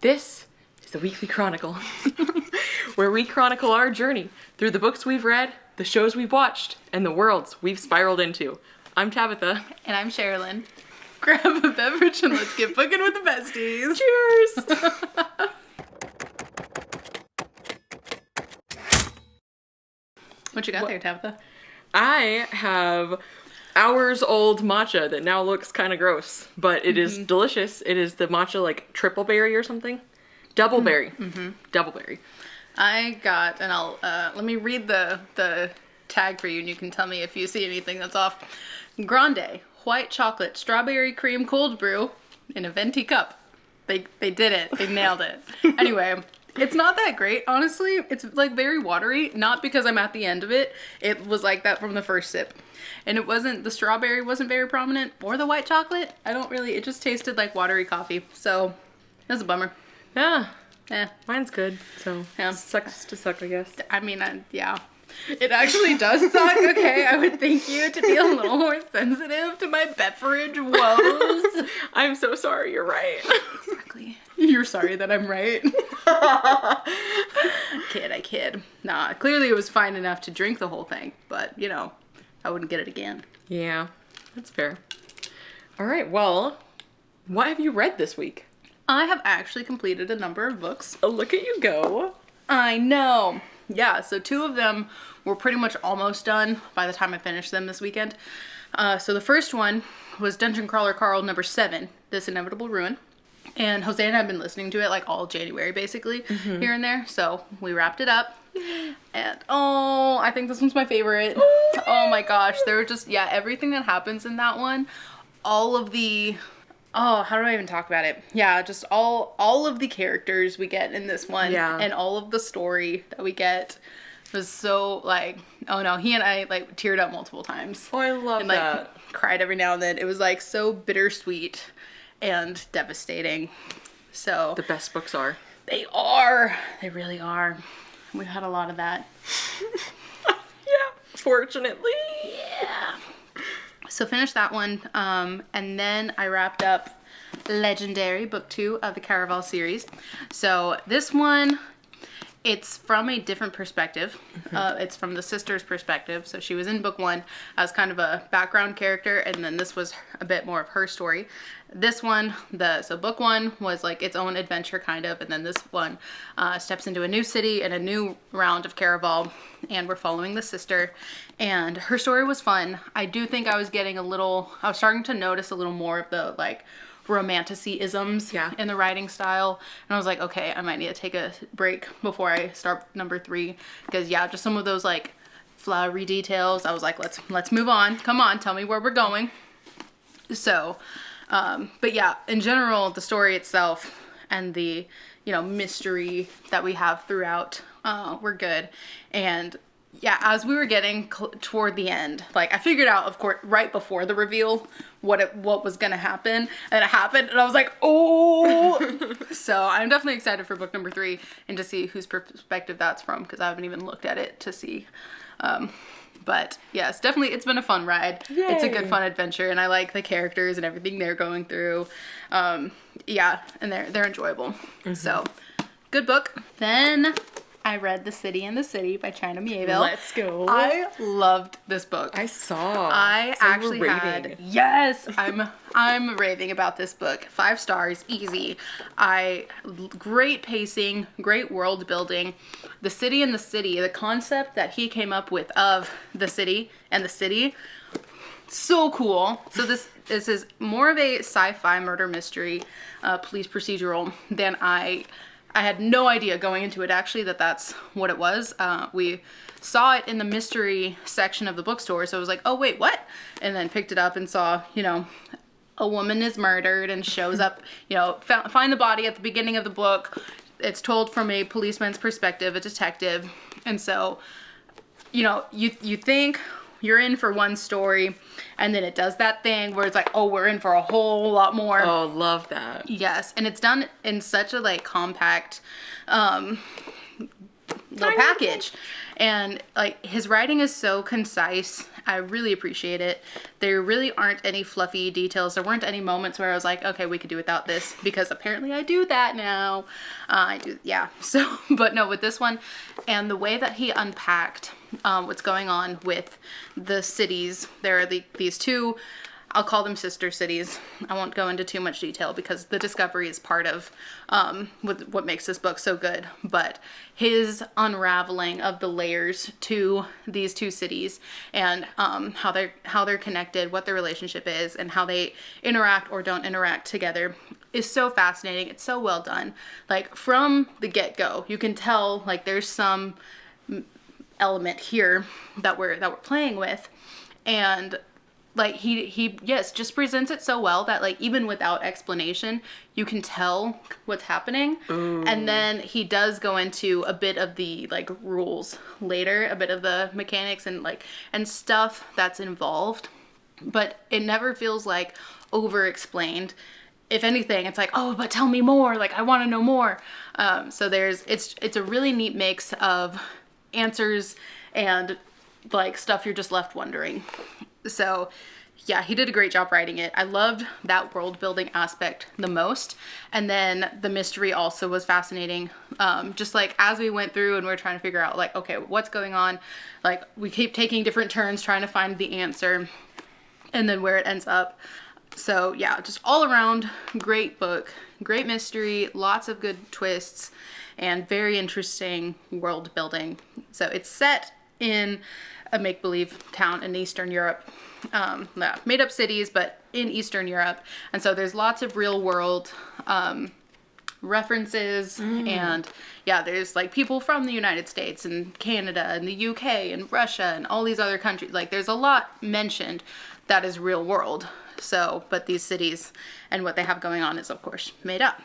This is the Weekly Chronicle, where we chronicle our journey through the books we've read, the shows we've watched, and the worlds we've spiraled into. I'm Tabatha. And I'm Sharilyn. Grab a beverage and let's get booking with the besties. Cheers! What you got there, Tabatha? I have hours old matcha that now looks kind of gross, but it is delicious. It is the matcha like triple berry or something. Double berry. Double berry. I got, and I'll, let me read the tag for you and you can tell me if you see anything that's off. Grande, white chocolate, strawberry cream cold brew in a venti cup. They did it. They nailed it. Anyway, it's not that great, honestly. It's like very watery, not because I'm at the end of it. It was like that from the first sip. And it wasn't, the strawberry wasn't very prominent, or the white chocolate. it just tasted like watery coffee. So, that's a bummer. Yeah. Yeah. Mine's good, so Yeah. sucks to suck, I guess. I mean, yeah. It actually does suck, okay? I would think you to be a little more sensitive to my beverage woes. I'm so sorry, you're right. Exactly. You're sorry that I'm right. I kid. Nah, clearly it was fine enough to drink the whole thing, but, you know, I wouldn't get it again. Yeah, that's fair. All right, well, what have you read this week? I have actually completed a number of books. Oh, look at you go. I know. Yeah, so 2 of them were pretty much almost done by the time I finished them this weekend. So the first one was Dungeon Crawler Carl number 7, This Inevitable Ruin. And Jose and I have been listening to it like all January basically, here and there. So we wrapped it up. And oh, I think this one's my favorite. Oh my gosh, there were just, yeah, everything that happens in that one, all of the... Oh, how do I even talk about it? Yeah, just all of the characters we get in this one, and all of the story that we get was so like, oh no, he and I like teared up multiple times. Oh, I love and, like, that. Cried every now and then. It was like so bittersweet and devastating. So The best books are. they are. They really are. We've had a lot of that. Yeah, fortunately. Yeah. So finished that one, and then I wrapped up Legendary, book 2 of the Caraval series. So this one, it's from a different perspective. It's from the sister's perspective. So she was in book 1 as kind of a background character, and then this was a bit more of her story. This one, so book 1 was like its own adventure kind of, and then this one steps into a new city and a new round of Caraval, and we're following the sister, and her story was fun. I do think I was starting to notice a little more of the like romanticisms in the writing style, and I was like, okay, I might need to take a break before I start number 3, because yeah, just some of those like flowery details, I was like, let's move on. Come on, tell me where we're going. So but yeah, in general, the story itself and the, you know, mystery that we have throughout were good. And yeah, as we were getting toward the end, like I figured out, of course, right before the reveal what was gonna happen, and it happened, and I was like, oh. So I'm definitely excited for book number 3 and to see whose perspective that's from, because I haven't even looked at it to see. But yes, definitely, it's been a fun ride. Yay. It's a good fun adventure, and I like the characters and everything they're going through. Yeah, and they're enjoyable. So, good book. Then I read The City and the City by China Miéville. Let's go. I loved this book. I saw. I So actually you were had, raving. yes, I'm raving about this book. 5 stars, easy. Great pacing, great world building. The City and the City, the concept that he came up with of the city and the city, so cool. So this is more of a sci-fi murder mystery, police procedural than I had no idea going into it actually that's what it was. We saw it in the mystery section of the bookstore, so I was like, oh wait, what? And then picked it up and saw, you know, a woman is murdered and shows up, you know, find the body at the beginning of the book. It's told from a policeman's perspective, a detective. And so, you know, you think you're in for one story, and then it does that thing where it's like, oh, we're in for a whole lot more. Oh, love that. Yes, and it's done in such a like compact, little package. And like his writing is so concise. I really appreciate it. There really aren't any fluffy details. There weren't any moments where I was like, okay, we could do without this, because apparently I do that now. I do, yeah. So, but no, with this one and the way that he unpacked what's going on with the cities, there are these two, I'll call them sister cities. I won't go into too much detail because the discovery is part of what makes this book so good. But his unraveling of the layers to these two cities and how they're connected, what their relationship is, and how they interact or don't interact together is so fascinating. It's so well done. Like from the get-go, you can tell like there's some element here that we're playing with, and like he yes, just presents it so well that like even without explanation you can tell what's happening. Ooh. And then he does go into a bit of the like rules later, a bit of the mechanics and stuff that's involved, but it never feels like over explained. If anything, it's like, oh, but tell me more, like I want to know more. So it's a really neat mix of answers and like stuff you're just left wondering. So yeah, he did a great job writing it. I loved that world building aspect the most. And then the mystery also was fascinating. Just like as we went through and we're trying to figure out like, okay, what's going on? Like we keep taking different turns trying to find the answer and then where it ends up. So yeah, just all around great book, great mystery, lots of good twists, and very interesting world building. So it's set in a make-believe town in Eastern Europe. Made up cities, but in Eastern Europe. And so there's lots of real world references. And yeah, there's like people from the United States and Canada and the UK and Russia and all these other countries. Like there's a lot mentioned that is real world. So, but these cities and what they have going on is of course made up.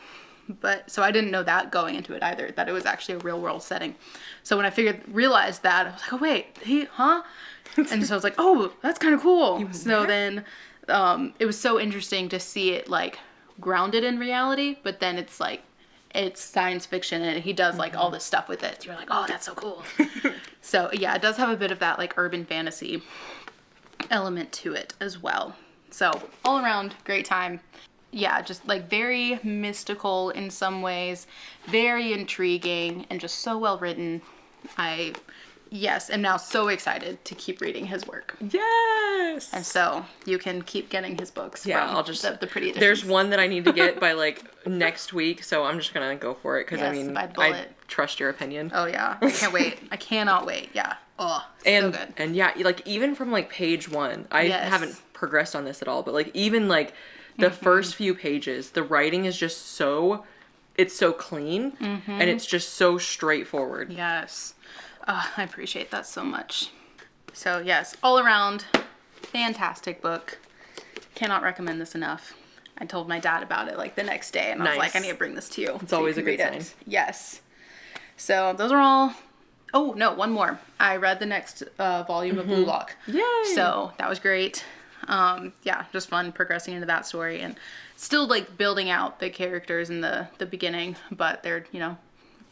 But so I didn't know that going into it either, that it was actually a real world setting. So when I realized that, I was like, oh wait, and so I was like, oh, that's kind of cool. So then it was so interesting to see it like grounded in reality, but then it's like, it's science fiction and he does like all this stuff with it. So you're like, oh, that's so cool. So yeah, it does have a bit of that like urban fantasy element to it as well. So all around great time. Yeah, just like very mystical in some ways, very intriguing, and just so well written. Yes, am now so excited to keep reading his work. Yes! And so you can keep getting his books. Yeah, from I'll just the pretty editions. There's one that I need to get by like next week, so I'm just gonna go for it because yes, I trust your opinion. Oh yeah, I can't wait. I cannot wait. Yeah. Oh, so good. And yeah, like even from like page 1, I haven't progressed on this at all, but like even like the first few pages, the writing is just so, it's so clean and it's just so straightforward. Yes. I appreciate that so much. So yes, all around, fantastic book. Cannot recommend this enough. I told my dad about it like the next day and I was like, I need to bring this to you. It's always a good sign. Yes. So those are all. Oh no, one more. I read the next volume of Blue Lock. Yay! So that was great. Yeah, just fun progressing into that story and still like building out the characters in the beginning, but they're,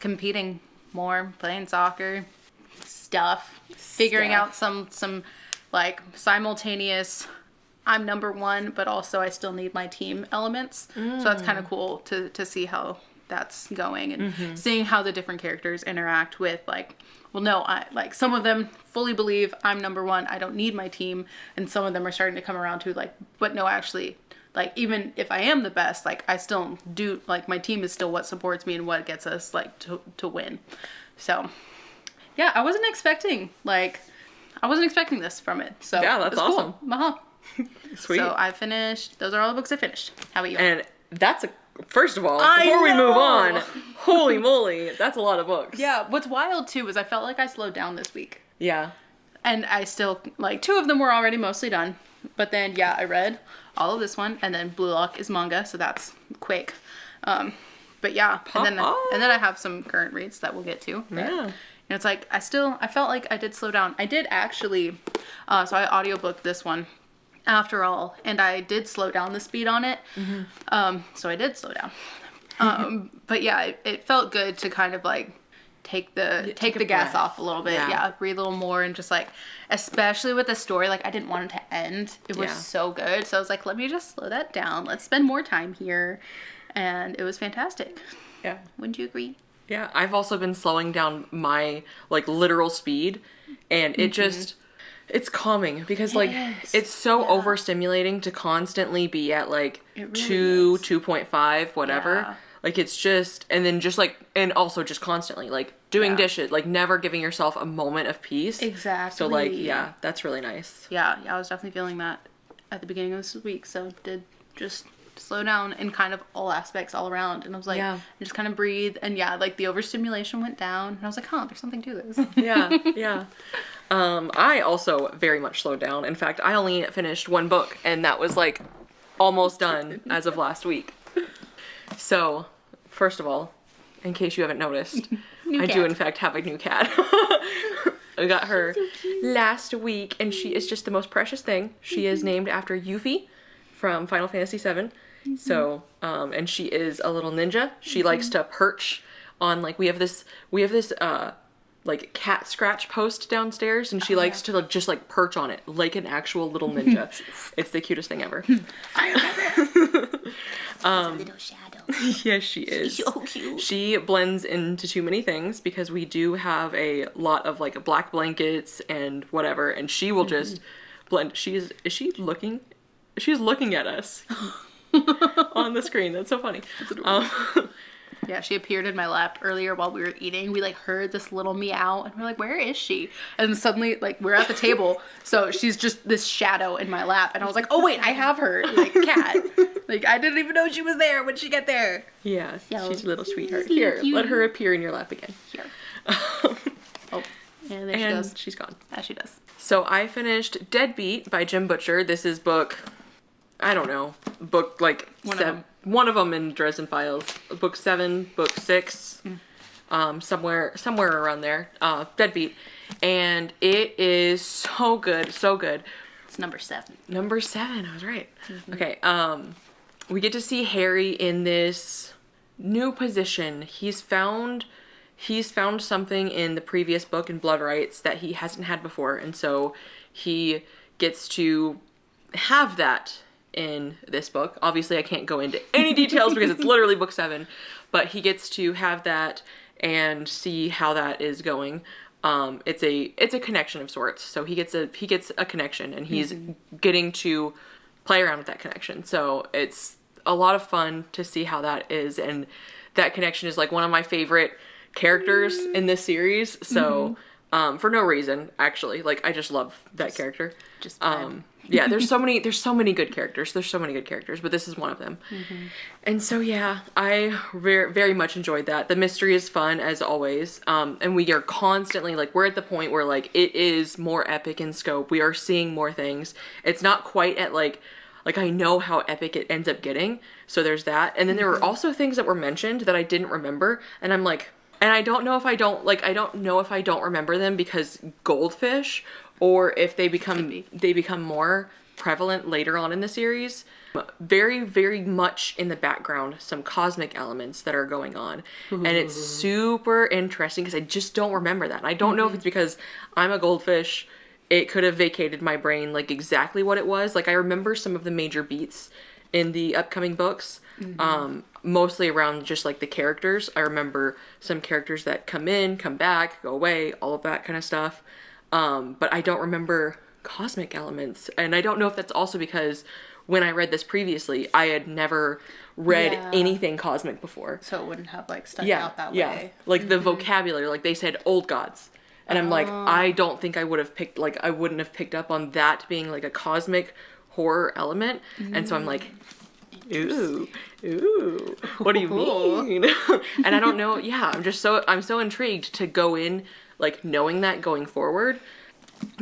competing more, playing soccer, figuring out some like simultaneous, I'm number one, but also I still need my team elements. So that's kind of cool to see how that's going and seeing how the different characters interact with like, well, no, some of them fully believe I'm number one, I don't need my team. And some of them are starting to come around to like, but no, actually, like, even if I am the best, like, I still do, like, my team is still what supports me and what gets us, like, to win. So, yeah, I wasn't expecting this from it. So, yeah, that's awesome. Cool. Sweet. So, I finished, those are all the books I finished. How about you? And that's first of all, before we move on, holy moly, that's a lot of books. Yeah, what's wild, too, is I felt like I slowed down this week. Yeah. And I still, like, 2 of them were already mostly done. But then, yeah, I read all of this one, and then Blue Lock is manga, so that's quick. But yeah, and then I have some current reads that we'll get to. Yeah. It's like, I felt like I did slow down. I did actually, so I audiobooked this one after all, and I did slow down the speed on it. So I did slow down. But yeah, it felt good to kind of like take the gas off a little bit. Yeah, read a little more, and just like, especially with the story, like I didn't want it to end. It was so good. So I was like, let me just slow that down. Let's spend more time here. And it was fantastic. Yeah. Wouldn't you agree? Yeah, I've also been slowing down my like literal speed, and it just, it's calming because like it's so overstimulating to constantly be at like really 2.5, whatever. Yeah. Like it's just, and then just like, and also just constantly like doing dishes, like never giving yourself a moment of peace. Exactly. So like, yeah, that's really nice. Yeah, I was definitely feeling that at the beginning of this week. So did just slow down in kind of all aspects all around. And I was like, just kind of breathe. And yeah, like the overstimulation went down. And I was like, there's something to this. Yeah. I also very much slowed down. In fact, I only finished one book, and that was like almost done as of last week. So, first of all, in case you haven't noticed, I do in fact have a new cat. I got her last week, and she is just the most precious thing. She is named after Yuffie from Final Fantasy VII. So, and she is a little ninja. She likes to perch on, like, we have this like cat scratch post downstairs, and she likes to like, just like perch on it like an actual little ninja. It's the cutest thing ever. I remember. A little shadow. Yes, she is. She's so cute. She blends into too many things because we do have a lot of like black blankets and whatever, and she will just blend. Is she looking? She's looking at us on the screen. That's so funny. Yeah, she appeared in my lap earlier while we were eating. We like heard this little meow, and we're like, where is she? And suddenly, like, we're at the table, so she's just this shadow in my lap, and I was like, oh wait, I have her, like, cat. Like, I didn't even know she was there when she got there. Yeah, she's a little sweetheart. Here, let her appear in your lap again. Here. Oh, and there she goes. She's gone. As she does. So I finished Deadbeat by Jim Butcher. This is book, I don't know, book like one of them in Dresden Files. Book 7, book 6, somewhere around there. Deadbeat, and it is so good, so good. It's number 7. Number 7, I was right. Okay, we get to see Harry in this new position. He's found something in the previous book in Blood Rights that he hasn't had before, and so he gets to have that in this book. Obviously, I can't go into any details because it's literally book 7, but he gets to have that and see how that is going. It's a connection of sorts. So he gets a connection, and he's getting to play around with that connection. So it's a lot of fun to see how that is, and that connection is like one of my favorite characters in this series. So for no reason, actually, like I just love that character. Just yeah, there's so many good characters. But this is one of them. And so yeah, I very, very much enjoyed that. The mystery is fun as always. And we are constantly like, we're at the point where like it is more epic in scope. We are seeing more things. It's not quite at like I know how epic it ends up getting. So there's that. And then there were also things that were mentioned that I didn't remember, and I'm like, and I don't know if I don't remember them because goldfish, or if they become more prevalent later on in the series. Very, very much in the background, some cosmic elements that are going on. And it's super interesting because I just don't remember that. And I don't know if it's because I'm a goldfish. It could have vacated my brain like exactly what it was. Like I remember some of the major beats in the upcoming books, mostly around just like the characters. I remember some characters that come in, come back, go away, all of that kind of stuff. But I don't remember cosmic elements. And I don't know if that's also because when I read this previously, I had never read anything cosmic before. So it wouldn't have like stuck out that way. Like the vocabulary, like they said old gods. And I'm like, I don't think I would have picked, like I wouldn't have picked up on that being like a cosmic horror element. And so I'm like, ooh, what do you mean? And I don't know. Yeah, I'm so intrigued to go in like knowing that going forward,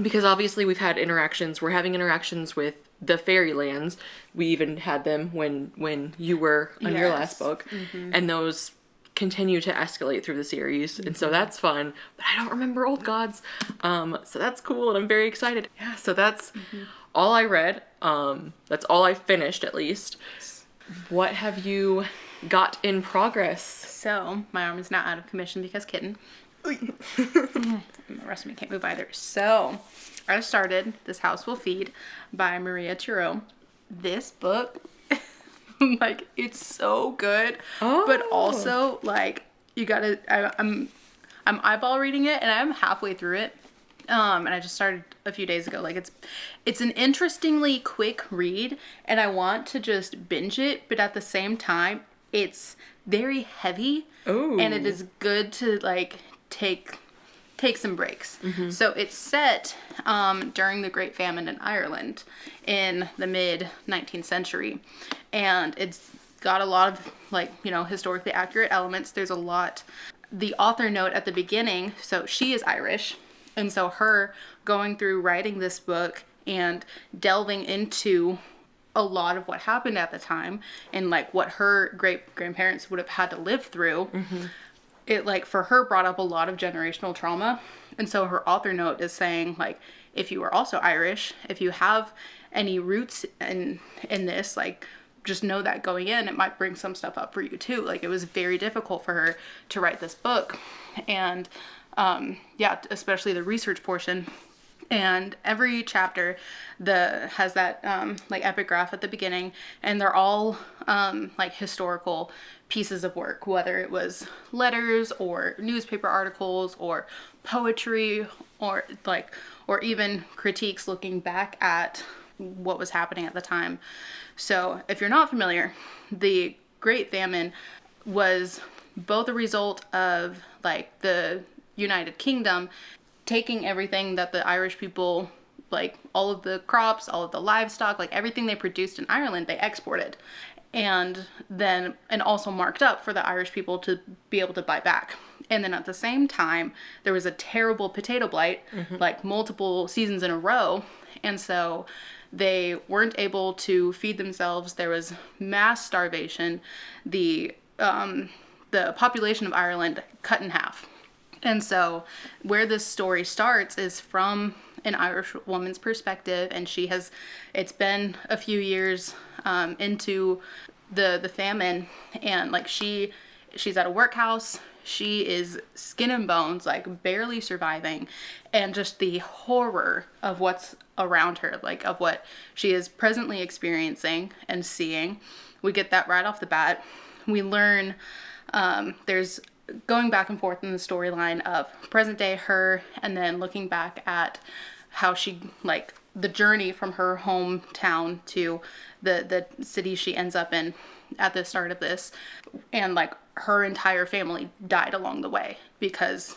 because obviously we're having interactions with the fairylands. We even had them when you were on your last book, and those continue to escalate through the series, and so that's fun. But I don't remember old gods, so that's cool, and I'm very excited. Yeah, so that's all I read. That's all I finished, at least. What have you got in progress? So my arm is now out of commission because kitten. The rest of me can't move either. So, I started This House Will Feed by Maria Tureaud. This book, like, it's so good. But also, like, you gotta, I'm eyeball reading it, and I'm halfway through it. And I just started a few days ago. Like, it's an interestingly quick read, and I want to just binge it, but at the same time, it's very heavy. Ooh. And it is good to, like, take some breaks. Mm-hmm. So it's set during the Great Famine in Ireland in the mid-19th century. And it's got a lot of, like, you know, historically accurate elements. There's a lot. The author note at the beginning, so she is Irish. And so her going through writing this book and delving into a lot of what happened at the time and, like, what her great-grandparents would have had to live through, it, like, for her brought up a lot of generational trauma. And so her author note is saying, like, if you are also Irish, if you have any roots in this, like, just know that going in, it might bring some stuff up for you too. Like, it was very difficult for her to write this book. And yeah, especially the research portion. And every chapter has that like epigraph at the beginning, and they're all like historical pieces of work, whether it was letters or newspaper articles or poetry or even critiques looking back at what was happening at the time. So if you're not familiar, the Great Famine was both a result of, like, the United Kingdom taking everything that the Irish people, like, all of the crops, all of the livestock, like, everything they produced in Ireland, they exported. And also marked up for the Irish people to be able to buy back. And then at the same time, there was a terrible potato blight, like, multiple seasons in a row. And so they weren't able to feed themselves. There was mass starvation. The population of Ireland cut in half. And so where this story starts is from an Irish woman's perspective, and it's been a few years into the famine, and, like, she's at a workhouse. She is skin and bones, like, barely surviving, and just the horror of what's around her, like, of what she is presently experiencing and seeing. We get that right off the bat. We learn there's going back and forth in the storyline of present day her, and then looking back at how she, like, the journey from her hometown to the city she ends up in at the start of this. And, like, her entire family died along the way because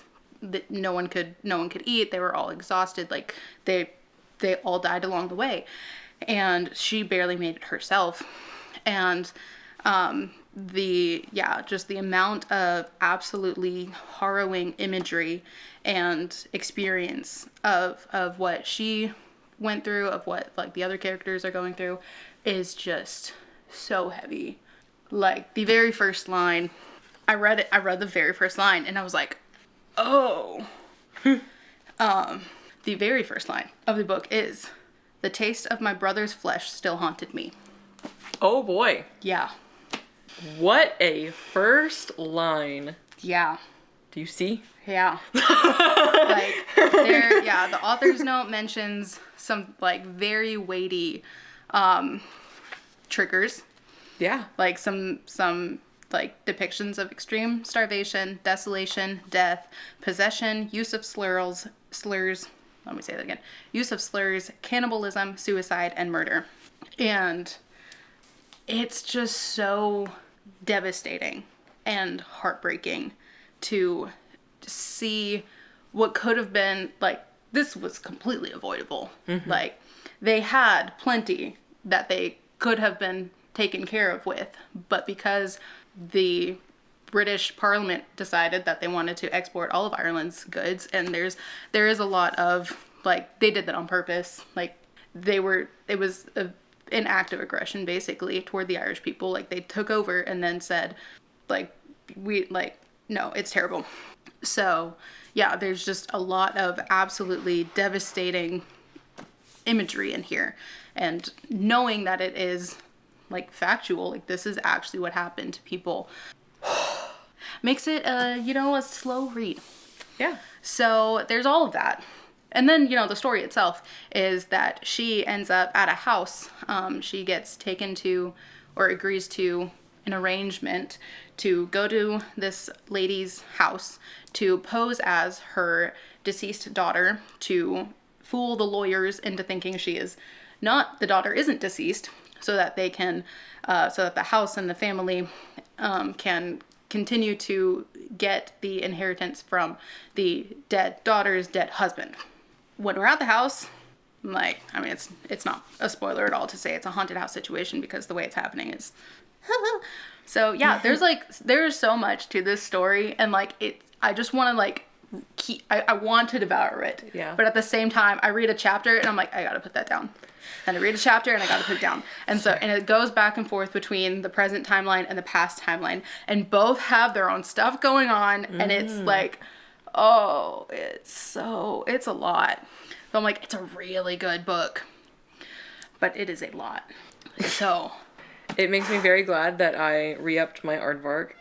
no one could eat. They were all exhausted. Like, they all died along the way, and she barely made it herself. And just the amount of absolutely harrowing imagery and experience of what she went through, of what, like, the other characters are going through, is just so heavy. Like, the very first line, I read the very first line, and I was like, oh. The very first line of the book is, "The taste of my brother's flesh still haunted me." Oh boy. Yeah. What a first line. Yeah. Do you see? Yeah. Like, the author's note mentions some, like, very weighty triggers. Yeah. Like, some like, depictions of extreme starvation, desolation, death, possession, use of slurs, let me say that again, use of slurs, cannibalism, suicide, and murder. And it's just so devastating and heartbreaking to see what could have been, like, this was completely avoidable. Like, they had plenty that they could have been taken care of with, but because the British Parliament decided that they wanted to export all of Ireland's goods, and there is a lot of, like, they did that on purpose. Like, it was an act of aggression, basically, toward the Irish people. Like, they took over and then said, like, no, it's terrible. So, yeah, there's just a lot of absolutely devastating imagery in here. And knowing that it is, like, factual, like, this is actually what happened to people, makes it, a slow read. Yeah. So there's all of that. And then, you know, the story itself is that she ends up at a house. She gets taken to, or agrees to, an arrangement to go to this lady's house to pose as her deceased daughter, to fool the lawyers into thinking she is not, the daughter isn't deceased, so that they can, so that the house and the family can continue to get the inheritance from the dead daughter's dead husband. When we're at the house, like, I mean, it's not a spoiler at all to say it's a haunted house situation, because the way it's happening is so yeah, there's so much to this story, and like I just want to like I want to devour it. Yeah. But at the same time, I read a chapter and I'm like, I gotta put that down. And I read a chapter and I gotta put it down. And so, and it goes back and forth between the present timeline and the past timeline, and both have their own stuff going on, and it's like, oh, it's a lot. So I'm like, it's a really good book, but it is a lot. So it makes me very glad that I re-upped my aardvark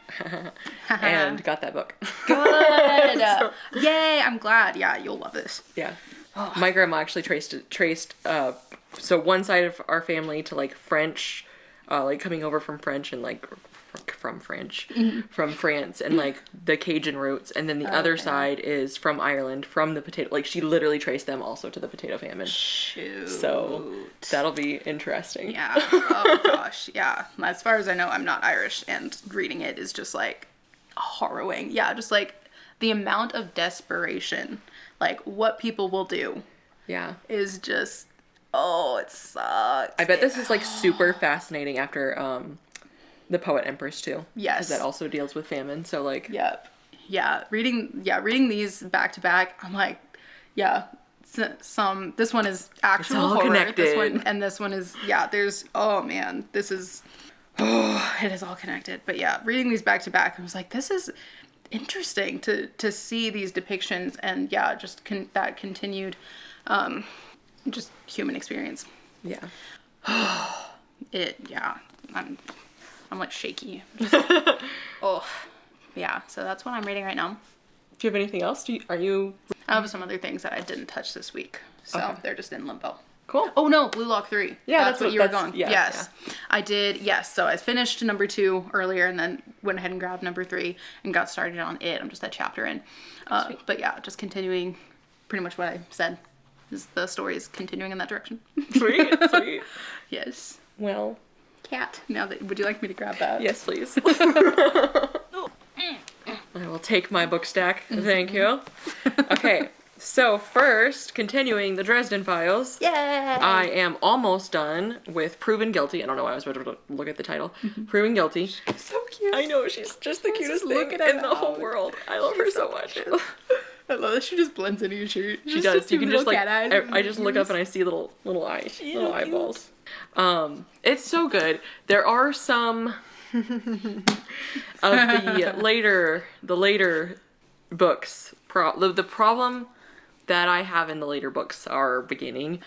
and got that book. Good. Yay, I'm glad. Yeah, you'll love this. Yeah. Oh. My grandma actually traced so one side of our family to like French, like coming over from French and like from France and like the Cajun roots, and then the other side is from Ireland, from the potato, like she literally traced them also to the potato famine. Shoot. So that'll be interesting. Yeah. Oh gosh. Yeah. As far as I know, I'm not Irish, and reading it is just like harrowing. Yeah. Just like the amount of desperation, like what people will do. Yeah. Is just, oh, it sucks. I bet this is like super fascinating after The Poet Empress too. Yes. Because that also deals with famine. So like. Yep. Yeah. Reading these back to back, I'm like, yeah. This one is actual horror. Connected. This one is, yeah, there's, oh man, it is all connected. But yeah, reading these back to back, I was like, this is interesting to see these depictions, and yeah, just that continued, just human experience. Yeah. I'm like shaky. Oh, yeah. So that's what I'm reading right now. Do you have anything else? I have some other things that I didn't touch this week, so they're just in limbo. Cool. Oh no, Blue Lock 3. Yeah, that's what you were going. Yeah, yes, yeah. I did. Yes, so I finished number 2 earlier, and then went ahead and grabbed number 3 and got started on it. I'm just that chapter in. But yeah, just continuing pretty much what I said. The story is continuing in that direction. Sweet. Yes. Well. Cat. Would you like me to grab that? Yes, please. I will take my book stack. Thank you. Okay, so first, continuing the Dresden Files. Yay! I am almost done with Proven Guilty. I don't know why I was about to look at the title. Proven Guilty. She's so cute. I know, she's just the cutest thing in the whole world. I love her so much. I love that she just blends into your shirt. She does. You can just like, I just look up and I see little eyes, little eyeballs. It's so good. There are some of the later books. The problem that I have in the later books are beginning.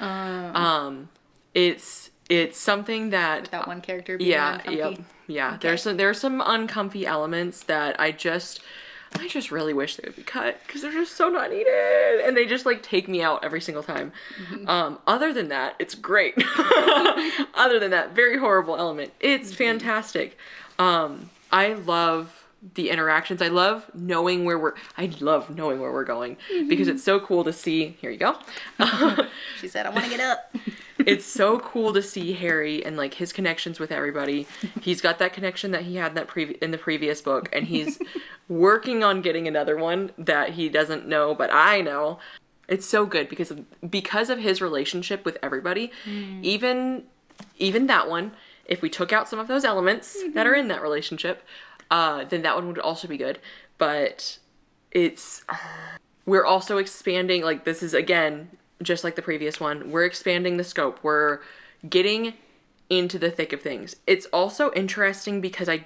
It's something that one character being uncomfy. Yeah. Okay. There's some uncomfy elements that I just really wish they would be cut, because they're just so not needed, and they just like take me out every single time. Other than that, it's great. Other than that very horrible element, it's fantastic. I love the interactions. I love knowing where we're going, because it's so cool to see. Here you go. She said, I want to get up. It's so cool to see Harry and like his connections with everybody. He's got that connection that he had in the previous book, and he's working on getting another one that he doesn't know, but I know. It's so good because of his relationship with everybody. Even that one, if we took out some of those elements that are in that relationship, then that one would also be good. But we're also expanding, like this is again, just like the previous one, we're expanding the scope. We're getting into the thick of things. It's also interesting because I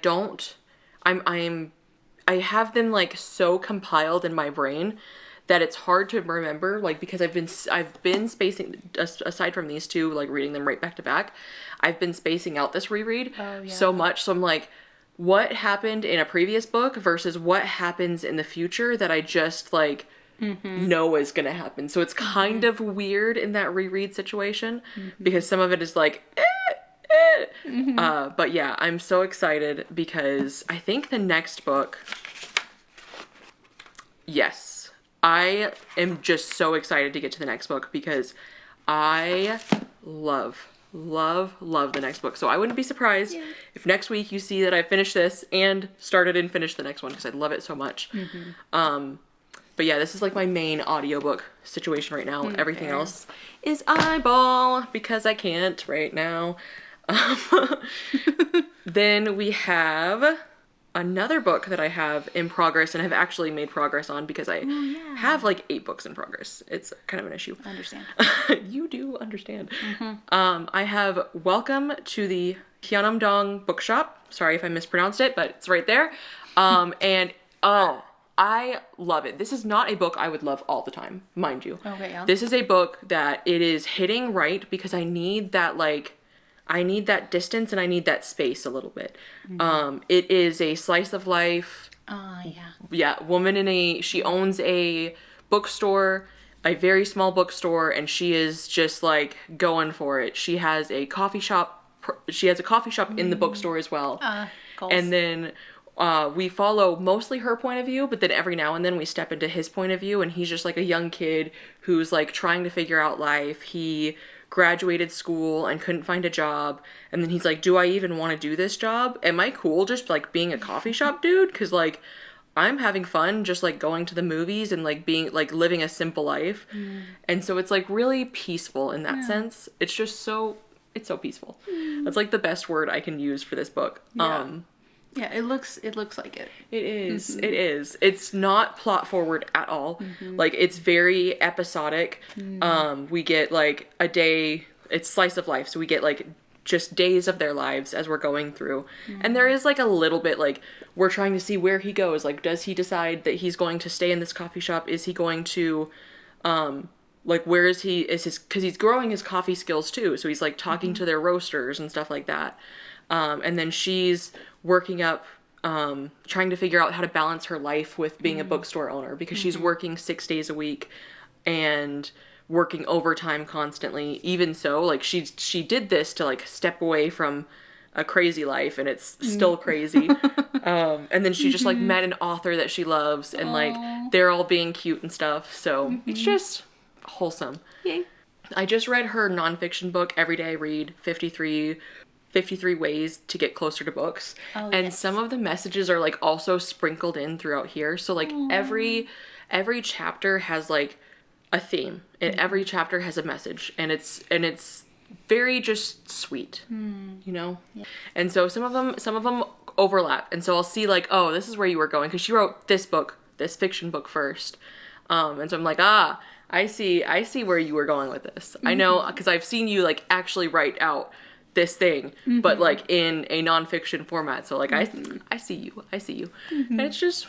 have them like so compiled in my brain that it's hard to remember, like, because I've been spacing, aside from these two, like reading them right back to back, I've been spacing out this reread so much. So I'm like, what happened in a previous book versus what happens in the future that I just like know is gonna happen. So it's kind of weird in that reread situation because some of it is like, but yeah, I'm so excited because I think the next book, yes, I am just so excited to get to the next book because I love the next book. So I wouldn't be surprised if next week you see that I finished this and started and finished the next one because I love it so much. But yeah, this is like my main audiobook situation right now. Everything else is eyeball because I can't right now. Then we have another book that I have in progress and have actually made progress on because I have like 8 books in progress. It's kind of an issue. I understand. You do understand. I have Welcome to the Hynum-Dong Bookshop. Sorry if I mispronounced it, but it's right there. And I love it. This is not a book I would love all the time, mind you. Okay, yeah. This is a book that it is hitting right because I need that distance and I need that space a little bit. It is a slice of life. Yeah, woman she owns a bookstore, a very small bookstore, and she is just like going for it. She has a coffee shop. She has a coffee shop in the bookstore as well. Goals. And then we follow mostly her point of view, but then every now and then we step into his point of view, and he's just like a young kid who's like trying to figure out life. He graduated school and couldn't find a job, and then he's like, do I even want to do this job? Am I cool just like being a coffee shop dude? Because like I'm having fun just like going to the movies and like being like living a simple life. And so it's like really peaceful in that sense. It's just it's so peaceful. That's like the best word I can use for this book. Yeah, it looks like it. It is. It is. It's not plot forward at all. Like it's very episodic. We get like a day. It's slice of life, so we get like just days of their lives as we're going through. And there is like a little bit like we're trying to see where he goes. Like, does he decide that he's going to stay in this coffee shop? Is he going to, like, where is he? Because he's growing his coffee skills too. So he's like talking to their roasters and stuff like that. And then she's working up, trying to figure out how to balance her life with being a bookstore owner because she's working 6 days a week and working overtime constantly. Even so, like she did this to like step away from a crazy life, and it's still crazy. And then she just like met an author that she loves, and like they're all being cute and stuff. So it's just wholesome. Yay. I just read her nonfiction book, Every Day I Read, 53 Ways to Get Closer to Books. And some of the messages are like also sprinkled in throughout here. So like every chapter has like a theme, and every chapter has a message, and it's very just sweet, you know? Yeah. And so some of them overlap. And so I'll see like, oh, this is where you were going, because she wrote this fiction book first. And so I'm like, I see where you were going with this. I know, because I've seen you like actually write out this thing, but like in a nonfiction format. So like I see you. And it's just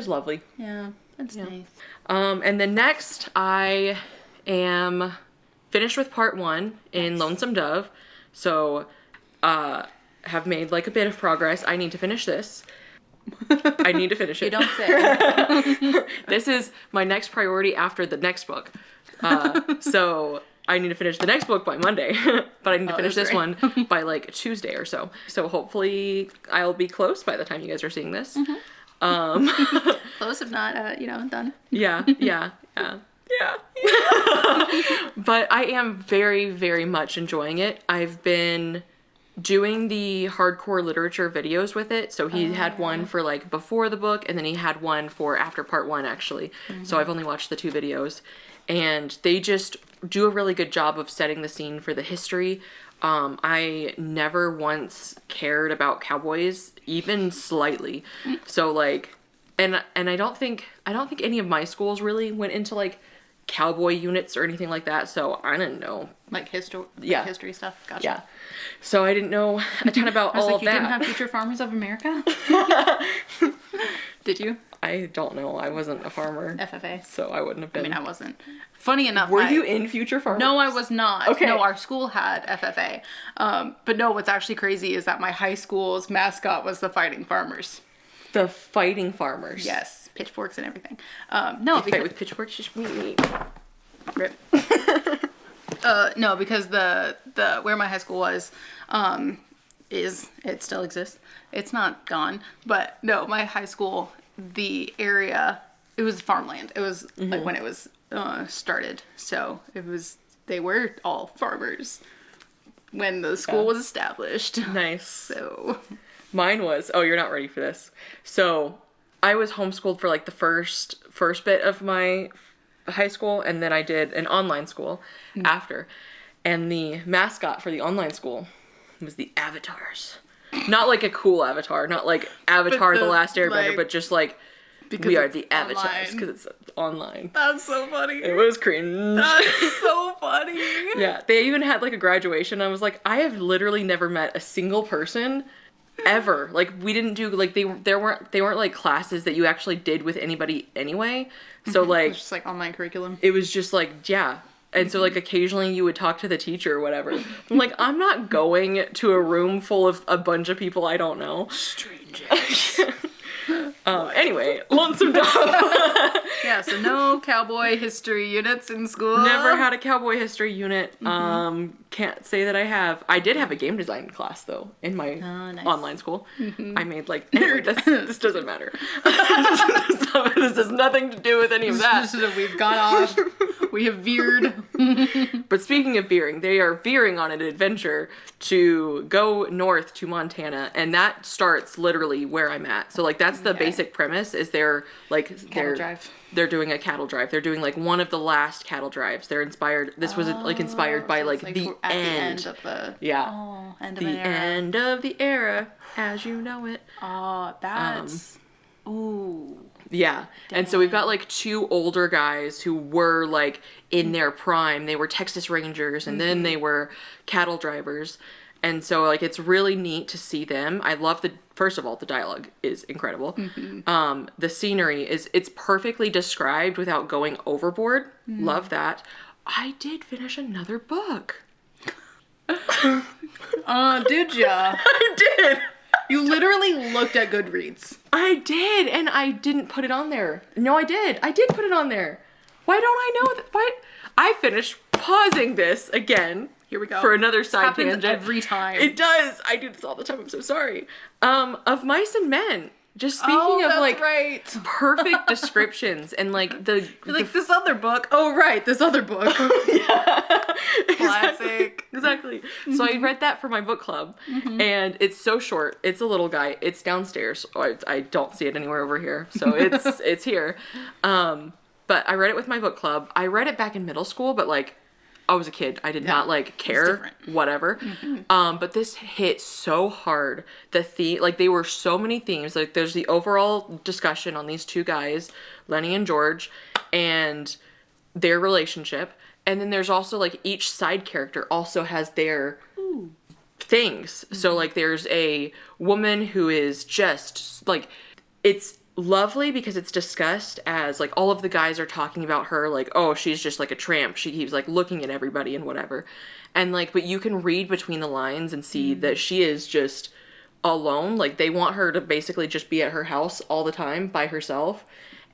lovely. Yeah, that's nice. And then next I am finished with part 1 in Lonesome Dove. So have made like a bit of progress. I need to finish this. I need to finish it. You don't say. This is my next priority after the next book. So I need to finish the next book by Monday, but I need to finish this one by like Tuesday or so. So hopefully I'll be close by the time you guys are seeing this. Close, if not, done. Yeah. But I am very, very much enjoying it. I've been doing the hardcore literature videos with it. So he had one for like before the book, and then he had one for after part 1 actually. So I've only watched the 2 videos, and they just do a really good job of setting the scene for the history. I never once cared about cowboys, even slightly. So like, and I don't think any of my schools really went into like cowboy units or anything like that. So I didn't know. Like history stuff. Gotcha. Yeah. So I didn't know a ton about all of that. You didn't have Future Farmers of America? Did you? I don't know. I wasn't a farmer. FFA. So I wouldn't have been. I mean, I wasn't. Funny enough. Were you in Future Farmers? No, I was not. Okay. No, our school had FFA. But no, what's actually crazy is that my high school's mascot was the Fighting Farmers. The fighting farmers. Yes, pitchforks and everything. No, Fight with pitchforks, just me. Rip. No, because the where my high school was, it still exists. It's not gone, but no, my high school, the area, it was farmland. It was like when it was started, so they were all farmers when the school was established. Nice. So mine was, you're not ready for this. So I was homeschooled for like the first bit of my high school, and then I did an online school after. And the mascot for the online school was the avatars. Not like a cool avatar, not like Avatar the Last Airbender, but just like, we are the avatars, because it's online. That's so funny. It was cringe. That's so funny. Yeah, they even had like a graduation. I was like, I have literally never met a single person ever. Like, we didn't do, like, they weren't like classes that you actually did with anybody anyway. So like, it was just like online curriculum. It was just like, yeah. And so like occasionally you would talk to the teacher or whatever. I'm like, I'm not going to a room full of a bunch of people I don't know. Strangers. Anyway, Lonesome Dog. Yeah, so no cowboy history units in school. Never had a cowboy history unit. Can't say that I have. I did have a game design class though in my online school. I made like, anyway, this doesn't matter. This has nothing to do with any of that. We've gone off. We have veered. But speaking of veering, they are veering on an adventure to go north to Montana, and that starts literally where I'm at. So like that's the basic premise is they're they're doing a cattle drive. They're doing like one of the last cattle drives. They're inspired. This was like inspired by like the end of the end of the era. End of the era as you know it. Oh, that's ooh. Yeah. Dang. And so we've got like two older guys who were like in their prime. They were Texas Rangers and then they were cattle drivers. And so like it's really neat to see them. I love first of all, the dialogue is incredible. The scenery it's perfectly described without going overboard. Love that. I did finish another book. Did ya? I did. You literally looked at Goodreads. I did, and I didn't put it on there. No, I did. I did put it on there. Why don't I know that? Why? I finished pausing this again. Here we go. For another side tangent. Every time. It does. I do this all the time. I'm so sorry. Of Mice and Men. Just speaking of like perfect descriptions and like this other book. Oh right, this other book. Yeah. Classic. Exactly. So I read that for my book club and it's so short. It's a little guy. It's downstairs. I don't see it anywhere over here. So it's here. But I read it with my book club. I read it back in middle school, but like I was a kid. I did not like care, whatever. But this hit so hard. There were so many themes. Like there's the overall discussion on these two guys, Lenny and George, and their relationship. And then there's also like each side character also has their things. So like there's a woman who is just like, it's lovely because it's discussed as like all of the guys are talking about her like, oh, she's just like a tramp, she keeps like looking at everybody and whatever, and like, but you can read between the lines and see that she is just alone. Like they want her to basically just be at her house all the time by herself,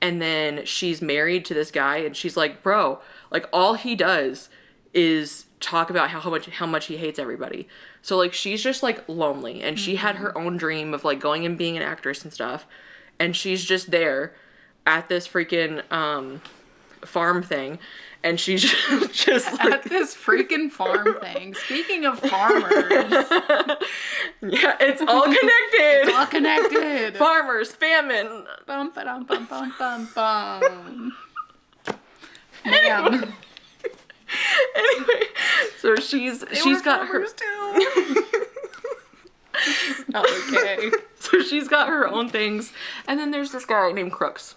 and then she's married to this guy and she's like, bro, like all he does is talk about how much he hates everybody. So like she's just like lonely, and she had her own dream of like going and being an actress and stuff. And she's just there at this freaking farm thing. And she's just like... At this freaking farm thing. Speaking of farmers. Yeah, it's all connected. It's all connected. Farmers, famine. Bum, ba-dum, bum, bum, bum, bum. Anyway, so she's got her... Too. This is not okay. So she's got her own things. And then there's this guy named Crooks.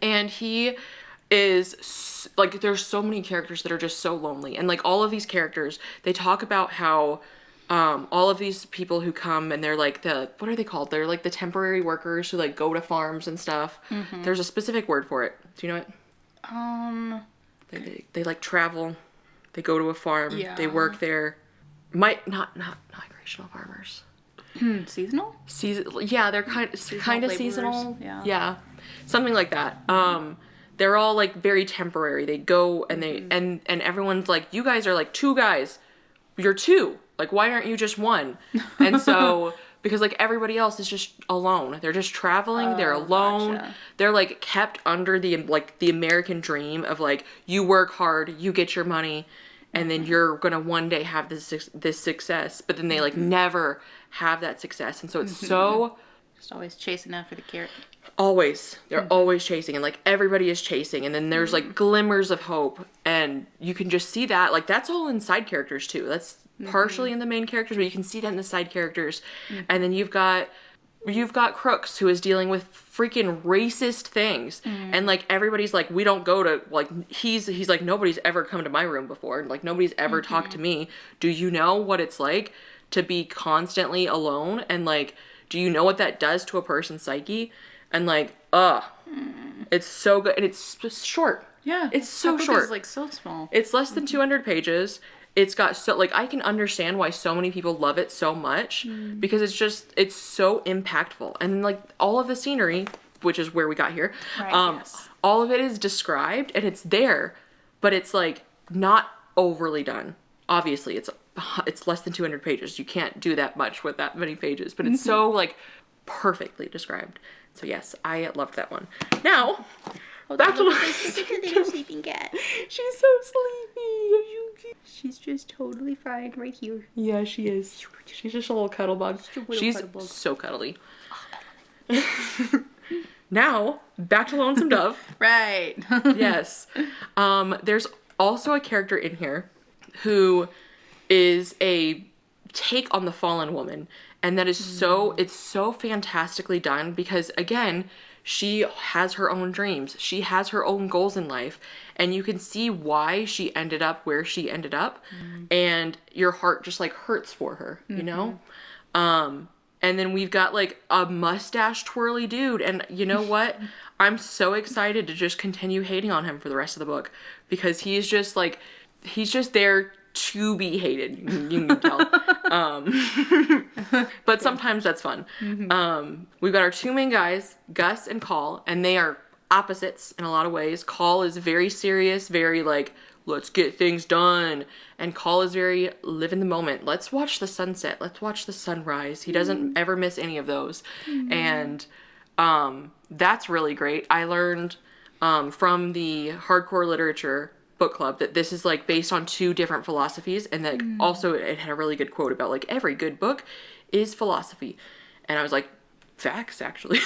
And he is, like, there's so many characters that are just so lonely. And, like, all of these characters, they talk about how all of these people who come and they're, like, what are they called? They're, like, the temporary workers who, like, go to farms and stuff. There's a specific word for it. Do you know it? They like, travel. They go to a farm. Yeah. They work there. Not migrational farmers. Seasonal? Yeah, they're kind of seasonal. Yeah. Something like that. They're all like very temporary. They go and they and everyone's like, you guys are like 2 guys. You're 2. Like, why aren't you just 1? And so because like everybody else is just alone. They're just traveling. They're alone. Gotcha. They're like kept under the American dream of like, you work hard, you get your money, and then you're gonna one day have this success. But then they like never have that success, and so it's so just always chasing after the carrot. Always. They're always chasing, and like everybody is chasing, and then there's like glimmers of hope, and you can just see that. Like that's all in side characters too. That's partially in the main characters, but you can see that in the side characters. And then you've got Crooks, who is dealing with freaking racist things, and like everybody's like, we don't go to like he's like, nobody's ever come to my room before, and like nobody's ever talked to me. Do you know what it's like to be constantly alone? And like, do you know what that does to a person's psyche? And like, it's so good, and it's just short. Yeah, it's so short. It's like so small. It's less than 200 pages. It's got so like, I can understand why so many people love it so much, because it's so impactful, and like all of the scenery, which is where we got here, all of it is described and it's there, but it's like not overly done. Obviously, it's less than 200 pages. You can't do that much with that many pages, but it's so like perfectly described. So yes, I loved that one. Now, back to little sleeping cat. She's so sleepy. She's just totally fine right here. Yeah, she is. She's just a little cuddle bug. She's so cuddly. Now, back to Lonesome Dove. Right. Yes. There's also a character in here who is a take on the fallen woman, and that is it's so fantastically done, because again, she has her own dreams. She has her own goals in life, and you can see why she ended up where she ended up, and your heart just like hurts for her, you know? And then we've got like a mustache twirly dude, and you know what? I'm so excited to just continue hating on him for the rest of the book, because he's just there to be hated. You can tell. But sometimes that's fun. We've got our 2 main guys, Gus and Call, and they are opposites in a lot of ways. Call is very serious, very like, let's get things done. And Call is very live in the moment. Let's watch the sunset. Let's watch the sunrise. He doesn't ever miss any of those. And that's really great. I learned from the hardcore literature book club that this is like based on 2 different philosophies, and that also it had a really good quote about like every good book is philosophy, and I was like, facts, actually.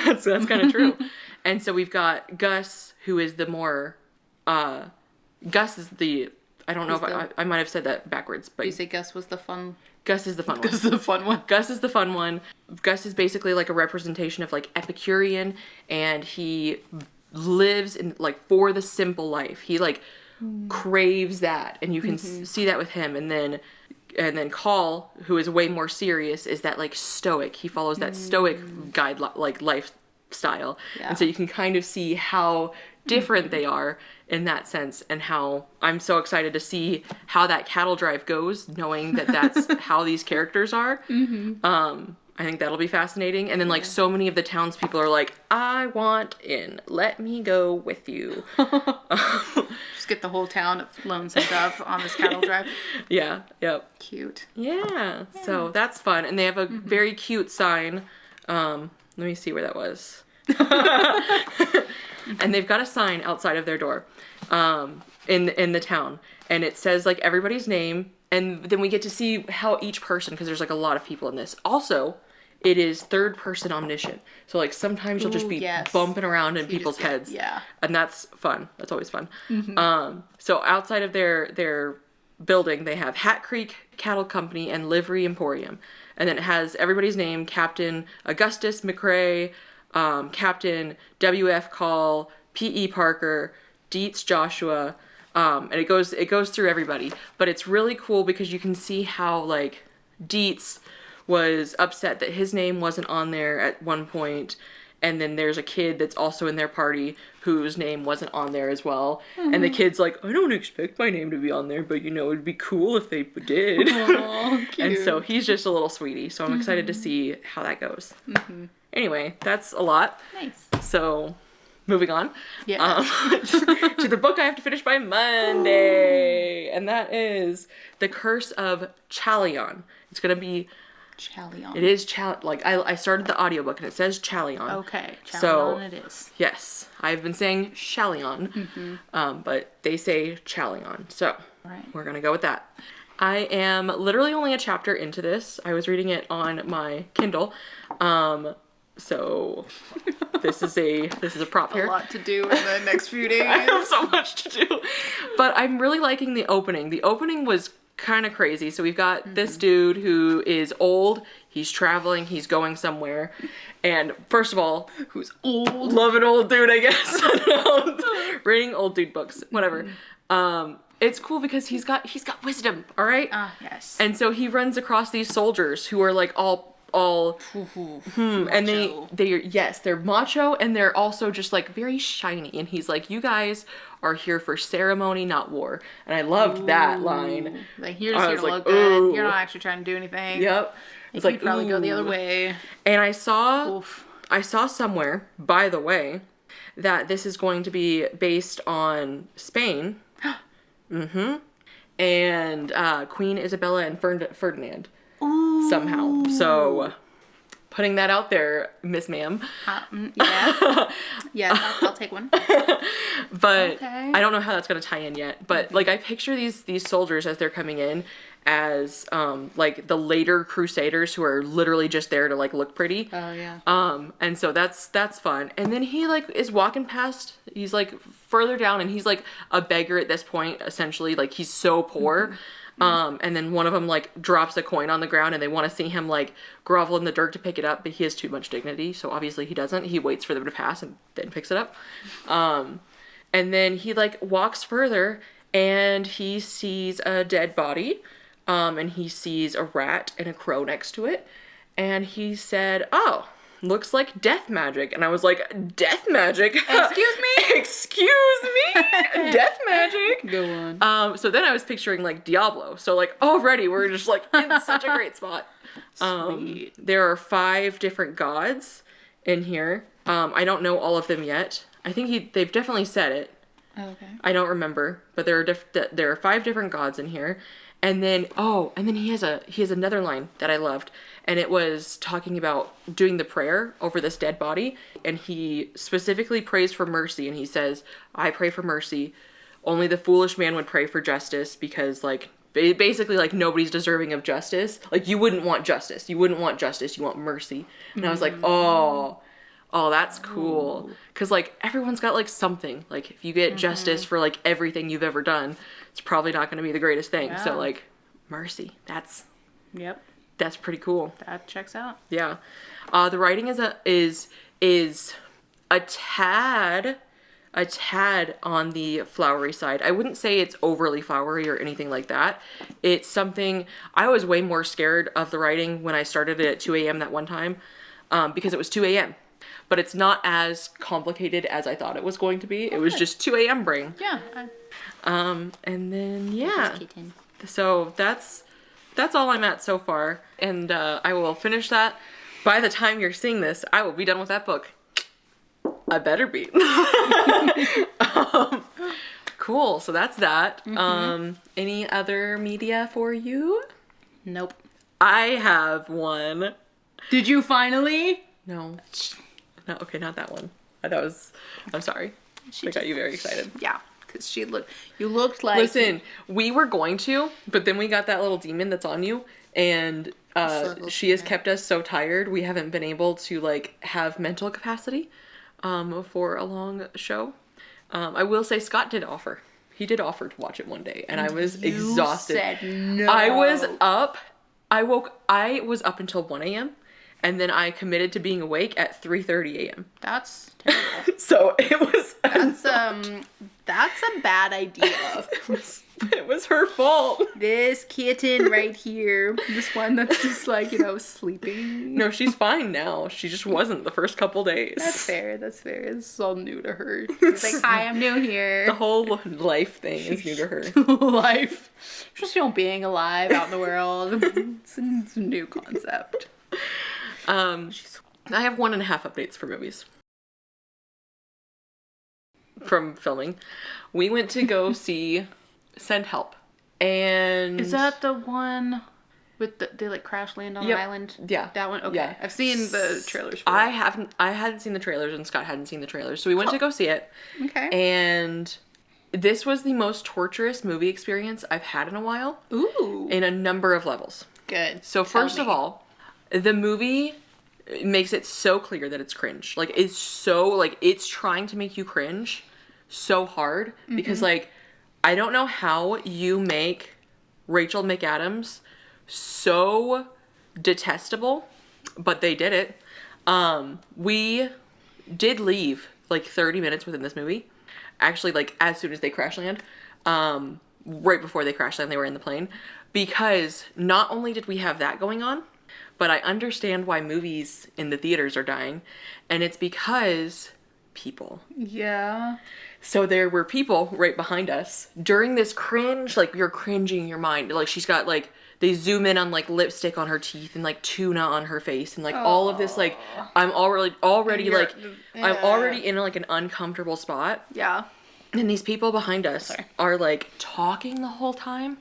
that's kind of true. And so we've got Gus, who is the more Gus is the, I don't know if I might have said that backwards, but you say Gus was the fun. Gus is the fun one. Gus is the fun one. Gus is the fun one. Gus is basically like a representation of like Epicurean, and he lives in like for the simple life. He like craves that, and you can see that with him. And then Call, who is way more serious, is that like stoic. He follows that stoic guide like lifestyle. And so you can kind of see how different they are in that sense, and how I'm so excited to see how that cattle drive goes, knowing that that's how these characters are. I think that'll be fascinating. And then like so many of the townspeople are like, I want in. Let me go with you. Just get the whole town of Lonesome Dove on this cattle drive. Yeah. Yep. Cute. Yeah. So that's fun. And they have a very cute sign. Let me see where that was. And they've got a sign outside of their door in the town. And it says like everybody's name. And then we get to see how each person, because there's like a lot of people in this. Also, it is 3rd person omniscient. So like sometimes you'll just be bumping around in people's heads. Yeah. And that's fun. That's always fun. So outside of their building, they have Hat Creek Cattle Company and Livery Emporium. And then it has everybody's name: Captain Augustus McRae, Captain W.F. Call, P.E. Parker, Dietz Joshua, and it goes through everybody. But it's really cool because you can see how like Dietz was upset that his name wasn't on there at one point, And then there's a kid that's also in their party whose name wasn't on there as well. And the kid's like, I don't expect my name to be on there, but you know, it'd be cool if they did. Aww, cute. And so he's just a little sweetie. So I'm excited to see how that goes. Anyway, that's a lot. Nice. So moving on. Yeah. To the book I have to finish by Monday. And that is The Curse of Chalion. It's going to be... Chalion. It is like I started the audiobook and it says Chalion. Okay. Chalion so, it is. Yes. I've been saying Chalion. But they say Chalion. So we're going to go with that. I am literally only a chapter into this. I was reading it on my Kindle. So this is a prop here. A lot to do in the next few days. I have so much to do. But I'm really liking the opening. The opening was kind of crazy. So we've got this dude who is old. He's traveling. He's going somewhere. And first of all, who's old? Love an old dude, I guess. Reading old dude books, whatever. It's cool because he's got wisdom. All right. Yes. And so he runs across these soldiers who are like all and they're macho and they're also just like very shiny. And he's like, you guys are here for ceremony, not war. And I loved that line. Like, you're just here to look good. You're not actually trying to do anything. Yep. It's like, probably go the other way. And I saw somewhere, by the way, that this is going to be based on Spain. And Queen Isabella and Ferdinand. Ooh. Somehow. So, putting that out there, Miss Ma'am. Yeah. Yeah, I'll take one. But I don't know how that's going to tie in yet. But, like, I picture these soldiers as they're coming in as, like, the later Crusaders who are literally just there to, like, look pretty. Oh, yeah. And so that's fun. And then he, like, is walking past, he's, like, further down, and he's, like, a beggar at this point, essentially. Like, he's so poor. And then one of them, like, drops a coin on the ground and they want to see him, like, grovel in the dirt to pick it up, but he has too much dignity, so obviously he doesn't. He waits for them to pass and then picks it up. And then he, like, walks further and he sees a dead body, and he sees a rat and a crow next to it. And he said, oh, looks like death magic. And I was like, death magic? Excuse me? Excuse me? Death magic? Go on. So then I was picturing, like, Diablo. So, like, already we're just, like, in such a great spot. Sweet. There are 5 different gods in here. I don't know all of them yet. I think they've definitely said it. Okay. I don't remember, but there are 5 different gods in here. And then he has another line that I loved, and it was talking about doing the prayer over this dead body, and he specifically prays for mercy, and he says, I pray for mercy. Only the foolish man would pray for justice, because, like, basically, like, nobody's deserving of justice. Like, you wouldn't want justice. You wouldn't want justice. You want mercy. And I was like, oh, that's cool. Because, like, everyone's got, like, something. Like, if you get justice for, like, everything you've ever done, it's probably not going to be the greatest thing. Yeah. So, like, mercy. That's pretty cool. That checks out. Yeah. The writing is a tad on the flowery side. I wouldn't say it's overly flowery or anything like that. It's something, I was way more scared of the writing when I started it at 2 a.m. that one time, because it was 2 a.m. But it's not as complicated as I thought it was going to be. It was just 2 a.m. brain. Yeah. And then, yeah. So that's all I'm at so far. And I will finish that. By the time you're seeing this, I will be done with that book. I better be. Cool. So that's that. Any other media for you? Nope. I have one. Did you finally? No. No, okay, not that one. I'm sorry. I got you very excited. Yeah, because you looked like... Listen, we were going to, but then we got that little demon that's on you, and she has kept us so tired, we haven't been able to, like, have mental capacity for a long show. I will say Scott did offer. He did offer to watch it one day, and I was exhausted. You said no. I was up until 1 a.m., and then I committed to being awake at 3:30 a.m. That's terrible. So it was... That's a bad idea. It was her fault. This kitten right here. This one that's just like, sleeping. No, she's fine now. She just wasn't the first couple days. That's fair. This is all new to her. It's like, hi, I'm new here. The whole life thing is new to her. Life. Just, being alive out in the world. It's a new concept. I have 1.5 updates for movies. From filming. We went to go see Send Help. And is that the one with they like crash land on an island? Yeah. That one? Okay. Yeah. I've seen the trailers for I hadn't seen the trailers, and Scott hadn't seen the trailers. So we went to go see it. Okay. And this was the most torturous movie experience I've had in a while. Ooh. In a number of levels. Good. So first of all, the movie makes it so clear that it's cringe. Like, it's so, like, it's trying to make you cringe so hard. Because, like, I don't know how you make Rachel McAdams so detestable, but they did it. We did leave, like, 30 minutes within this movie. Actually, like, as soon as they crash land. Right before they crash land, they were in the plane. Because not only did we have that going on, but I understand why movies in the theaters are dying. And it's because people. Yeah. So there were people right behind us during this cringe, like, you're cringing in your mind. Like, she's got, like, they zoom in on, like, lipstick on her teeth and, like, tuna on her face and, like, all of this, like, I'm already like, I'm already in, like, an uncomfortable spot. Yeah. And these people behind us are, like, talking the whole time.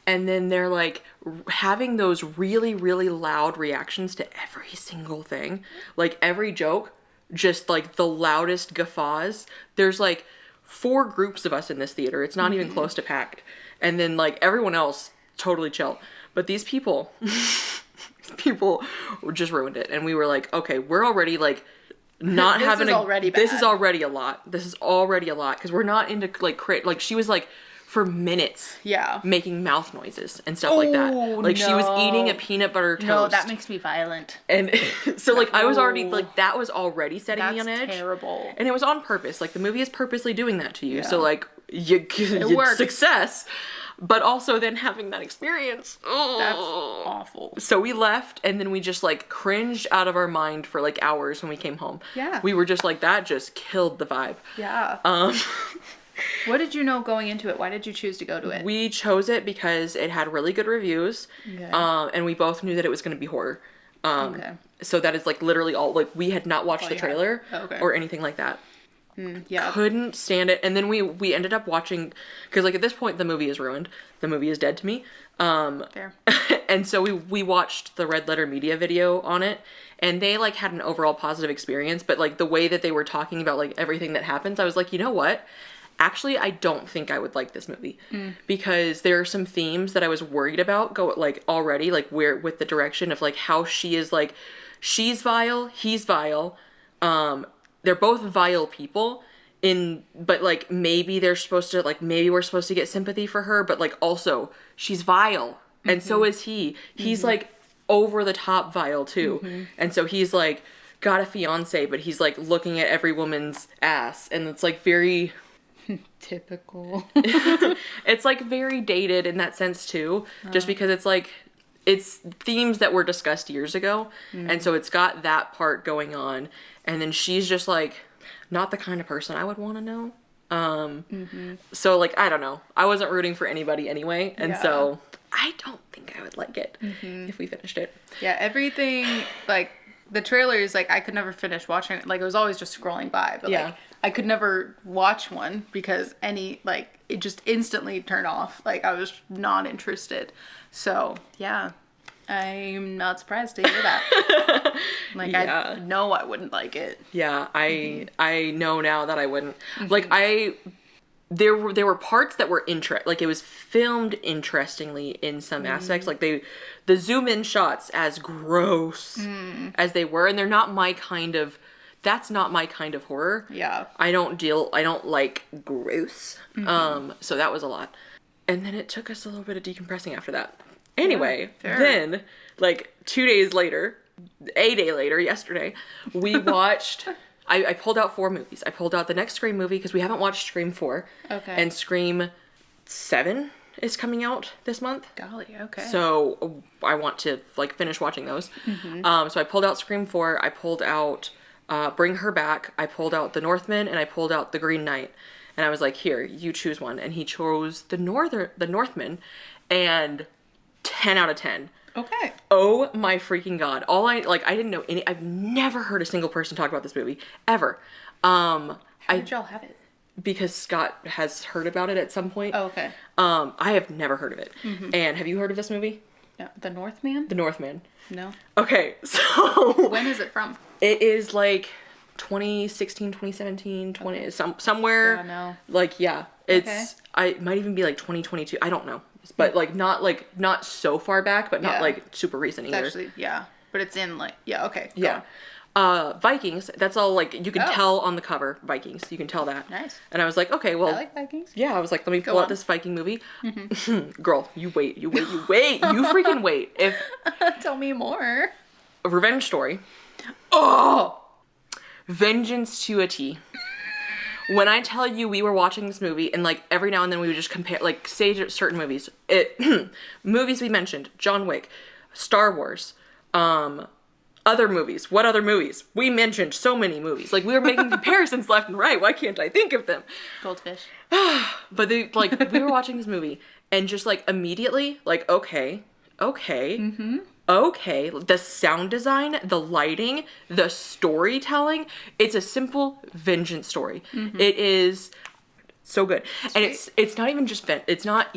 And then they're, like, having those really, really loud reactions to every single thing. Like, every joke, just, like, the loudest guffaws. There's, like, 4 groups of us in this theater. It's not even close to packed. And then, like, everyone else, totally chill. But these people, just ruined it. And we were like, okay, we're already, like, not this having is already bad. This is already a lot. This is already a lot. Because we're not into, like, like, she was, like, for minutes. Yeah. Making mouth noises and stuff like that. Like, she was eating a peanut butter toast. No, that makes me violent. And so, like, I was already, like, that was already setting me on edge. That's terrible. And it was on purpose. Like, the movie is purposely doing that to you. Yeah. So, like, you success. But also then having that experience. That's awful. So we left, and then we just, like, cringed out of our mind for, like, hours when we came home. Yeah. We were just like, that just killed the vibe. Yeah. What did you know going into it? Why did you choose to go to it? We chose it because it had really good reviews. Okay. And we both knew that it was going to be horror. Okay. So that is, like, literally all, like, we had not watched the trailer or anything like that. Yeah. Couldn't stand it. And then we ended up watching, because, like, at this point the movie is ruined. The movie is dead to me. Fair. And so we watched the Red Letter Media video on it, and they, like, had an overall positive experience, but, like, the way that they were talking about, like, everything that happens, I was like, you know what? Actually, I don't think I would like this movie because there are some themes that I was worried about already, like, where with the direction of, like, how she is, like, she's vile, he's vile. They're both vile people but, like, maybe they're supposed to, like, maybe we're supposed to get sympathy for her, but, like, also she's vile and so is he. He's like over the top vile too. And so he's, like, got a fiance, but he's, like, looking at every woman's ass, and it's, like, very typical. It's, like, very dated in that sense too, just because it's, like, it's themes that were discussed years ago, and so it's got that part going on, and then she's just, like, not the kind of person I would want to know. So, like, I don't know, I wasn't rooting for anybody anyway, and so I don't think I would like it if we finished it. Yeah, everything, like, the trailers, like, I could never finish watching it. Like, it was always just scrolling by, but like, I could never watch one because it just instantly turned off. Like, I was not interested. So, yeah, I'm not surprised to hear that. Like, I know I wouldn't like it. Yeah, I know now that I wouldn't. Like, there were parts that were like, it was filmed interestingly in some aspects. Like, the zoom in shots, as gross as they were, and they're not my kind of, that's not my kind of horror. Yeah. I don't like gross. So that was a lot. And then it took us a little bit of decompressing after that. Anyway, then, like, 2 days later, a day later, yesterday, we watched, I pulled out 4 movies. I pulled out the next Scream movie, because we haven't watched Scream 4. Okay. And Scream 7. is coming out this month. Golly, okay. So I want to like finish watching those. So I pulled out Scream 4. I pulled out Bring Her Back. I pulled out The Northman, and I pulled out The Green Knight. And I was like, here, you choose one. And he chose The Northman, and 10 out of 10. Okay. Oh my freaking God. I didn't know I've never heard a single person talk about this movie, ever. How did y'all have it? Because Scott has heard about it at some point. Oh, okay. I have never heard of it. And have you heard of this movie? No, The Northman? The Northman. No. Okay, so... When is it from? It is like 2016, 2017, somewhere. Yeah, no. Like, yeah. It's... Okay. It might even be like 2022. I don't know. But not so far back, but not like super recent either. Actually, yeah. But it's in like, yeah, okay. Yeah. Vikings, that's all like, you can tell on the cover, Vikings. You can tell that. Nice. And I was like, okay, well. I like Vikings. Yeah, I was like, let me pull out this Viking movie. Girl, you wait. You freaking wait. Tell me more. A revenge story. Oh! Vengeance to a T. When I tell you we were watching this movie, and like every now and then we would just compare, like say certain movies. Movies we mentioned, John Wick, Star Wars, other movies. What other movies? We mentioned so many movies. Like we were making comparisons left and right. Why can't I think of them? Goldfish. But we were watching this movie and just like immediately like, okay. Okay, the sound design, the lighting, the storytelling, it's a simple vengeance story. It is so good. Sweet. And it's not even just like it's not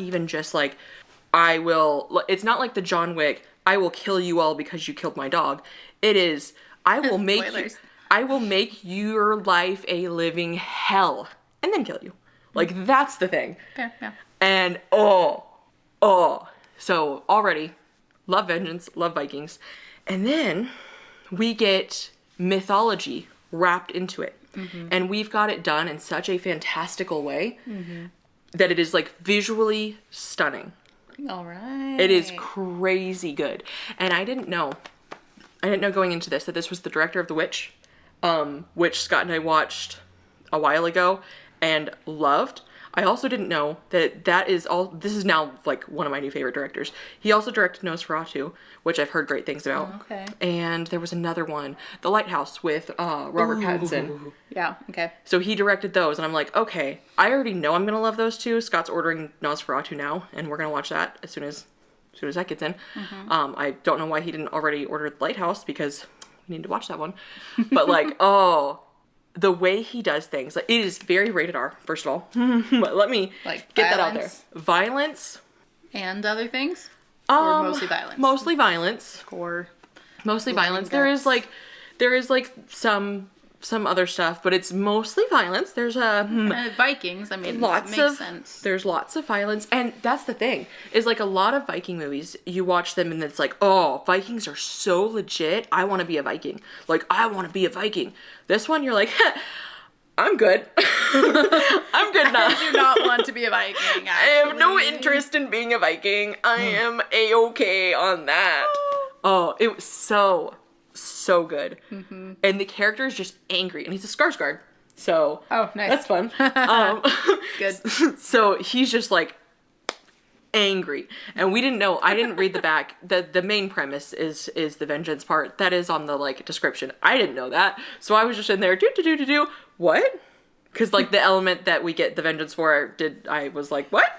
like the John Wick, I will kill you all because you killed my dog. It is, I will make your life a living hell and then kill you. Like that's the thing. Fair, yeah. And so already love vengeance, love Vikings. And then we get mythology wrapped into it. And we've got it done in such a fantastical way that it is like visually stunning. All right. It is crazy good. And I didn't know going into this that this was the director of The Witch, which Scott and I watched a while ago and loved. I also didn't know that this is now like one of my new favorite directors. He also directed Nosferatu, which I've heard great things about. Oh, okay. And there was another one, The Lighthouse with Robert Pattinson. Yeah, okay. So he directed those and I'm like, okay, I already know I'm going to love those two. Scott's ordering Nosferatu now and we're going to watch that as soon as that gets in. I don't know why he didn't already order The Lighthouse because we need to watch that one. But like, the way he does things, like it is very rated R, first of all. But let me get that out there. Violence. And other things? Or mostly violence? Mostly violence. Or mostly violence. There is some other stuff, but it's mostly violence. There's Vikings, I mean, it makes sense. There's lots of violence, and that's the thing, is like a lot of Viking movies, you watch them and it's like, oh, Vikings are so legit, I want to be a Viking. Like, I want to be a Viking. This one, you're like, I'm good. I'm good now. I do not want to be a Viking, actually. I have no interest in being a Viking. I am A-okay on that. Oh, it was so good. And the character is just angry, and he's a Skarsgård, so nice, that's fun. Good. So he's just like angry, and we didn't know. I didn't read the back. The main premise is the vengeance part that is on the like description. I didn't know that, so I was just in there do what? Because like the element that we get the vengeance for, I was like what?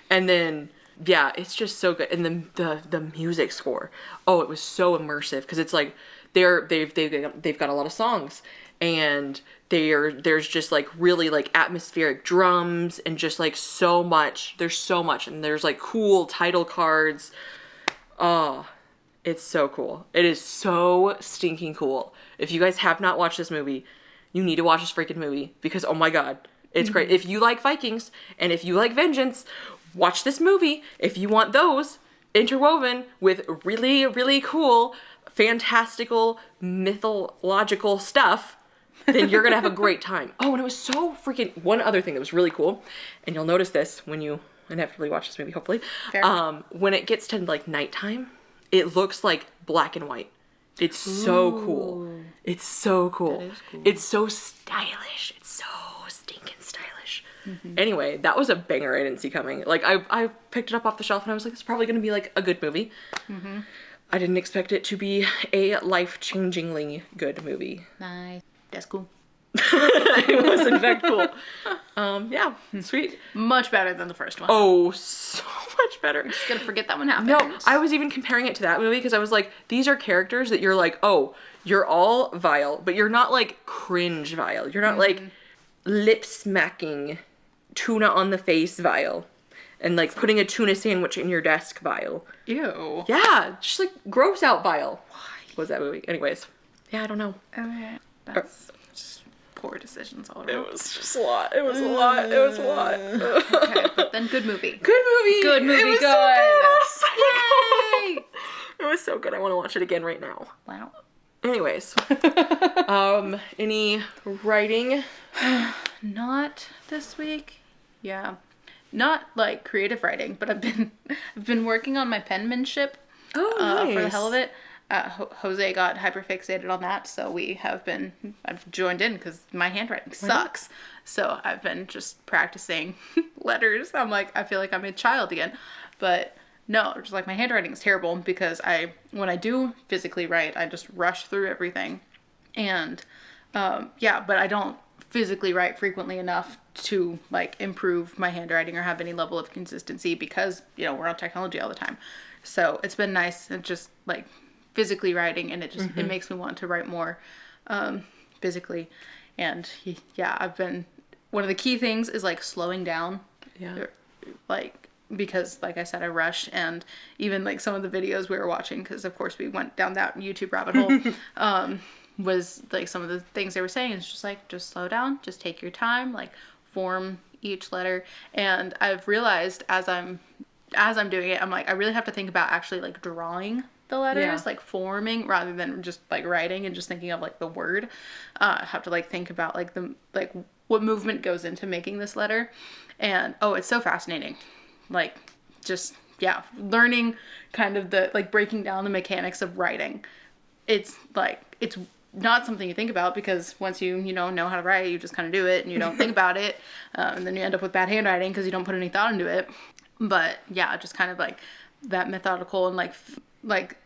And then yeah, it's just so good, and the music score. Oh, it was so immersive because it's like. They've got a lot of songs, and there's just like really like atmospheric drums and just like so much. There's so much, and there's like cool title cards. Oh, it's so cool. It is so stinking cool. If you guys have not watched this movie, you need to watch this freaking movie because oh my god, it's great. If you like Vikings and if you like vengeance, watch this movie. If you want those interwoven with really, really cool fantastical mythological stuff, then you're gonna have a great time. Oh, and it was so freaking, one other thing that was really cool, and you'll notice this when you inevitably watch this movie, hopefully. Fair. When it gets to like nighttime, it looks like black and white. It's so cool. It's so cool. That is cool. It's so stylish. It's so stinking stylish. Anyway, that was a banger I didn't see coming. Like, I picked it up off the shelf and I was like, it's probably going to be like a good movie. I didn't expect it to be a life-changingly good movie. Nice. That's cool. It was in fact cool. Yeah, sweet. Much better than the first one. Oh, so much better. I'm just gonna forget that one happened. No, I was even comparing it to that movie because I was like, these are characters that you're like, oh, you're all vile, but you're not like cringe vile. You're not like lip smacking tuna on the face vile and like putting a tuna sandwich in your desk vile. Ew. Yeah, just like gross out vile. Why was that movie? Anyways, yeah, I don't know. Okay. That's just poor decisions all around. It was just a lot. It was a lot. It was a lot. Okay, but then good movie. Good movie. Good movie. It was good. so good. Yay! It was so good. I want to watch it again right now. Wow. Anyways, any writing? Not this week. Yeah, not like creative writing, but I've been working on my penmanship. Oh, nice. For the hell of it. Jose got hyperfixated on that, so I've joined in because my handwriting sucks. So I've been just practicing letters. I'm like, I feel like I'm a child again, but no, just like my handwriting is terrible because when I do physically write, I just rush through everything. And, but I don't physically write frequently enough to like improve my handwriting or have any level of consistency because, we're on technology all the time. So it's been nice and just like physically writing, and it makes me want to write more physically. And one of the key things is like slowing down. Yeah. Like, because like I said, I rush, and even like some of the videos we were watching, because of course we went down that YouTube rabbit hole, was like some of the things they were saying is just like, just slow down, just take your time, like form each letter. And I've realized as I'm doing it, I'm like, I really have to think about actually like drawing the letters, like forming rather than just like writing and just thinking of like the word. I have to like think about like what movement goes into making this letter. And it's so fascinating. Like just learning kind of the like breaking down the mechanics of writing. It's not something you think about because once you know how to write, you just kind of do it and you don't think about it, and then you end up with bad handwriting because you don't put any thought into it. But just kind of like that methodical and like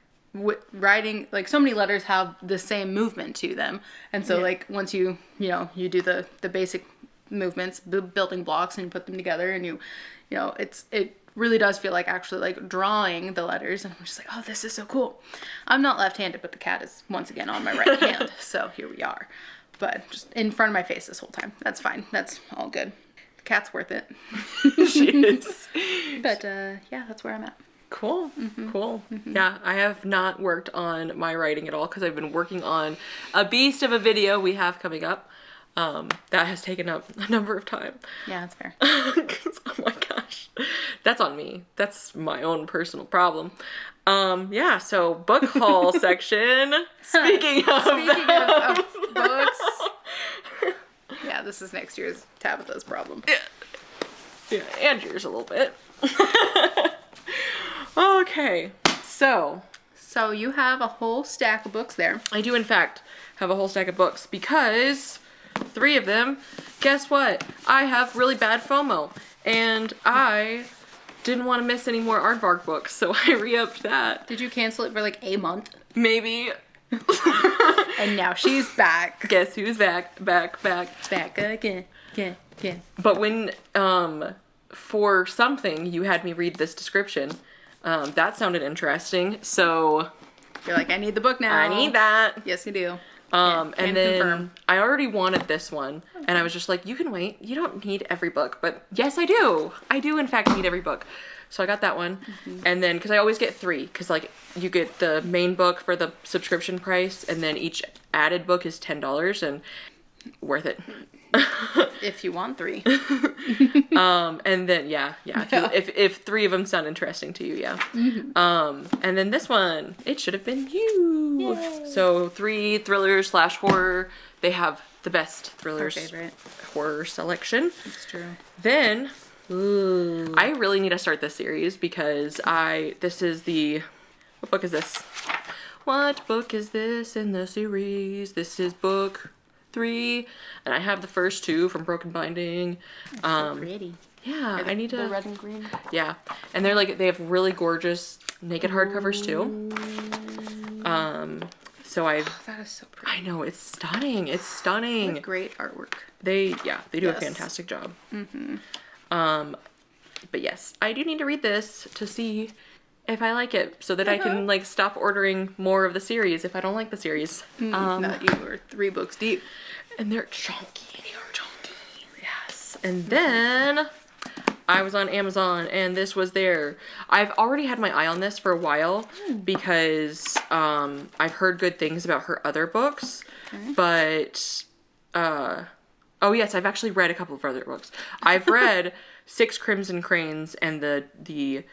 writing, like so many letters have the same movement to them, and so like once you do the basic movements, the building blocks, and you put them together, and it really does feel like actually like drawing the letters. And I'm just like, oh, this is so cool. I'm not left-handed, but the cat is once again on my right hand, so here we are, but just in front of my face this whole time. That's fine, that's all good. The cat's worth it. She is. But that's where I'm at. Cool. Cool. Yeah, I have not worked on my writing at all because I've been working on a beast of a video we have coming up. That has taken up a number of time. Yeah, that's fair. Oh my gosh. That's on me. That's my own personal problem. So book haul section. Speaking of books. Yeah, this is next year's Tabatha's problem. Yeah, and yours a little bit. Okay, so you have a whole stack of books there. I do, in fact, have a whole stack of books because 3 of them, guess what? I have really bad FOMO, and I didn't want to miss any more Aardvark books, so I re-upped that. Did you cancel it for like a month? Maybe. And now she's back. Guess who's back? Back again. But when, for something, you had me read this description, that sounded interesting, so... You're like, I need the book now. I need that. Yes, you do. And then confirm. I already wanted this one, and I was just like, you can wait. You don't need every book. But yes, I do. I do, in fact, need every book. So I got that one. And then, because I always get 3, because, like, you get the main book for the subscription price, and then each added book is $10, and worth it. If you want 3. And then, if 3 of them sound interesting to you, and then this one, it should have been you. Yay. So 3 thrillers / horror. They have the best thrillers, horror selection. It's true. Then, I really need to start this series because what book is this? What book is this in the series? This is book 3, and I have the first 2 from Broken Binding. So pretty. Yeah, I need to. The red and green. Yeah, and they have really gorgeous naked hardcovers too. So that is so pretty. I know, it's stunning. It's stunning. What great artwork. They do a fantastic job. But yes, I do need to read this to see if I like it, so that I can like stop ordering more of the series if I don't like the series. Now that you were 3 books deep. And they're chunky. They are chunky. Yes. And then I was on Amazon and this was there. I've already had my eye on this for a while because I've heard good things about her other books. But oh yes, I've actually read a couple of her other books. I've read 6 Crimson Cranes and the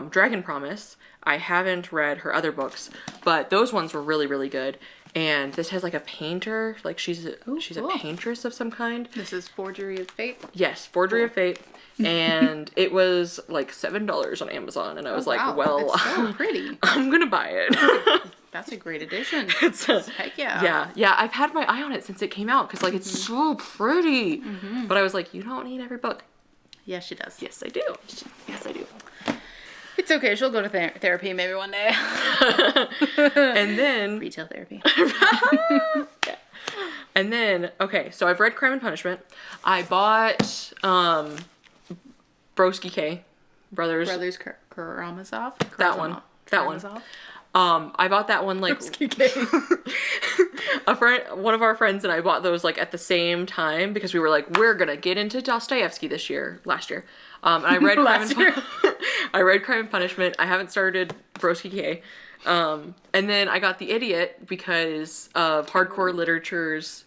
Dragon Promise. I haven't read her other books, but those ones were really, really good. And this has like a painter, like she's a paintress of some kind. This is Forgery of Fate? Yes, Forgery of Fate. And it was like $7 on Amazon, and I was like, well, it's so pretty. I'm gonna buy it. That's a great addition. Heck yeah. Yeah, I've had my eye on it since it came out, because like it's so pretty. But I was like, you don't need every book. Yes, she does. Yes, I do. Yes, I do. It's okay. She'll go to therapy maybe one day. And then... Retail therapy. Yeah. And then, okay, so I've read Crime and Punishment. I bought Broski K. Brothers Karamazov? That one. I bought that one like one of our friends and I bought those like at the same time because we were like, we're gonna get into Dostoevsky last year. And I read I read Crime and Punishment. I haven't started Broski K. And then I got The Idiot because of Hardcore Literature's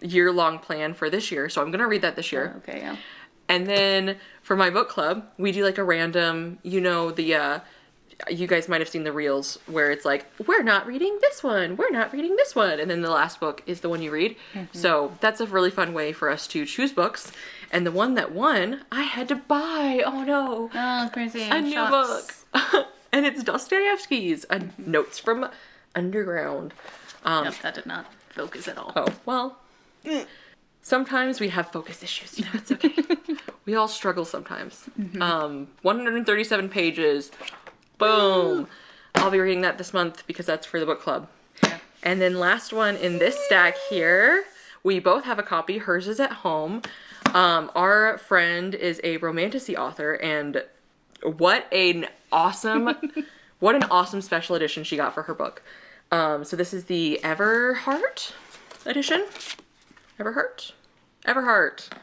year-long plan for this year. So I'm gonna read that this year. Oh, okay, yeah. And then for my book club, we do like a random, you guys might have seen the reels where it's like, we're not reading this one, we're not reading this one. And then the last book is the one you read. So that's a really fun way for us to choose books. And the one that won, I had to buy. Oh no. Oh, crazy. A new book. And it's Dostoevsky's. Notes from Underground. Nope, that did not focus at all. Oh, well. Sometimes we have focus issues. You know, it's okay. We all struggle sometimes. 137 pages. Boom. I'll be reading that this month because that's for the book club. Yeah. And then last one in this stack here, we both have a copy. Hers is at home. Our friend is a romantasy author, and what an awesome special edition she got for her book. So this is the Everheart edition. Everheart.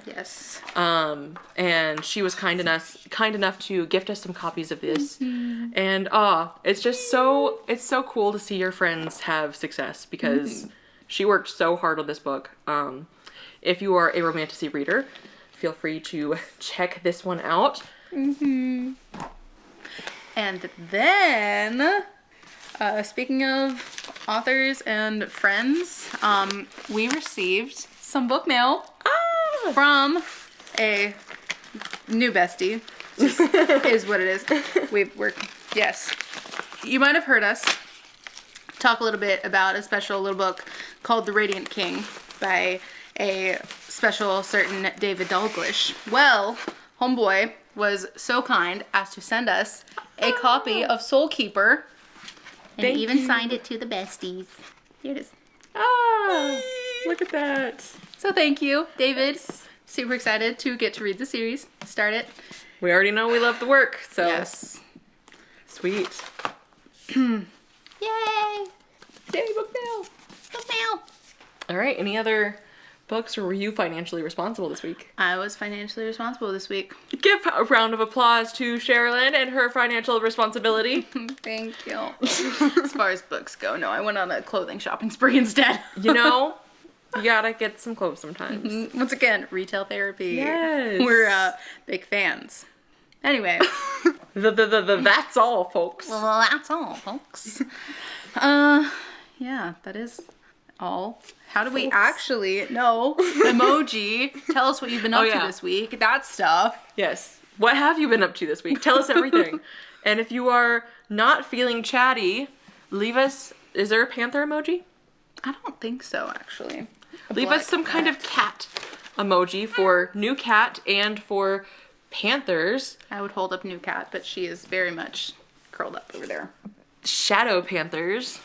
Yes. And she was kind enough to gift us some copies of this. And it's just it's so cool to see your friends have success because she worked so hard on this book. If you are a romantasy reader, feel free to check this one out. And then, speaking of authors and friends, we received some book mail from a new bestie. Is what it is. Yes. You might have heard us talk a little bit about a special little book called The Radiant King by a special certain David Dalglish. Well, homeboy was so kind as to send us a copy of Soul Keeper. And he even signed it to the besties. Here it is. Look at that. So thank you, David. Yes. Super excited to get to read the series. Start it. We already know we love the work, so. Yes. Sweet. Yay! Yay, book mail. Book mail. All right, any other books, or were you financially responsible this week? I was financially responsible this week. Give a round of applause to Sharilyn and her financial responsibility. Thank you. As far as books go, no, I went on a clothing shopping spree instead. You know, you gotta get some clothes sometimes. Once again, retail therapy. Yes. We're big fans. Anyway. That's all, folks. Well, that's all, folks. Yeah, that is all. How do we actually know? Emoji. Tell us what you've been up to this week. That stuff. Yes. What have you been up to this week? Tell us everything. And if you are not feeling chatty, leave us. Is there a panther emoji? I don't think so, actually. Leave us some kind of cat emoji for new cat and for panthers. I would hold up new cat, but she is very much curled up over there. Shadow panthers.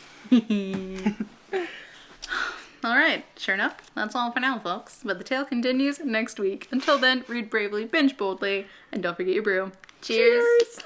All right, sure enough, that's all for now, folks. But the tale continues next week. Until then, read bravely, binge boldly, and don't forget your brew. Cheers.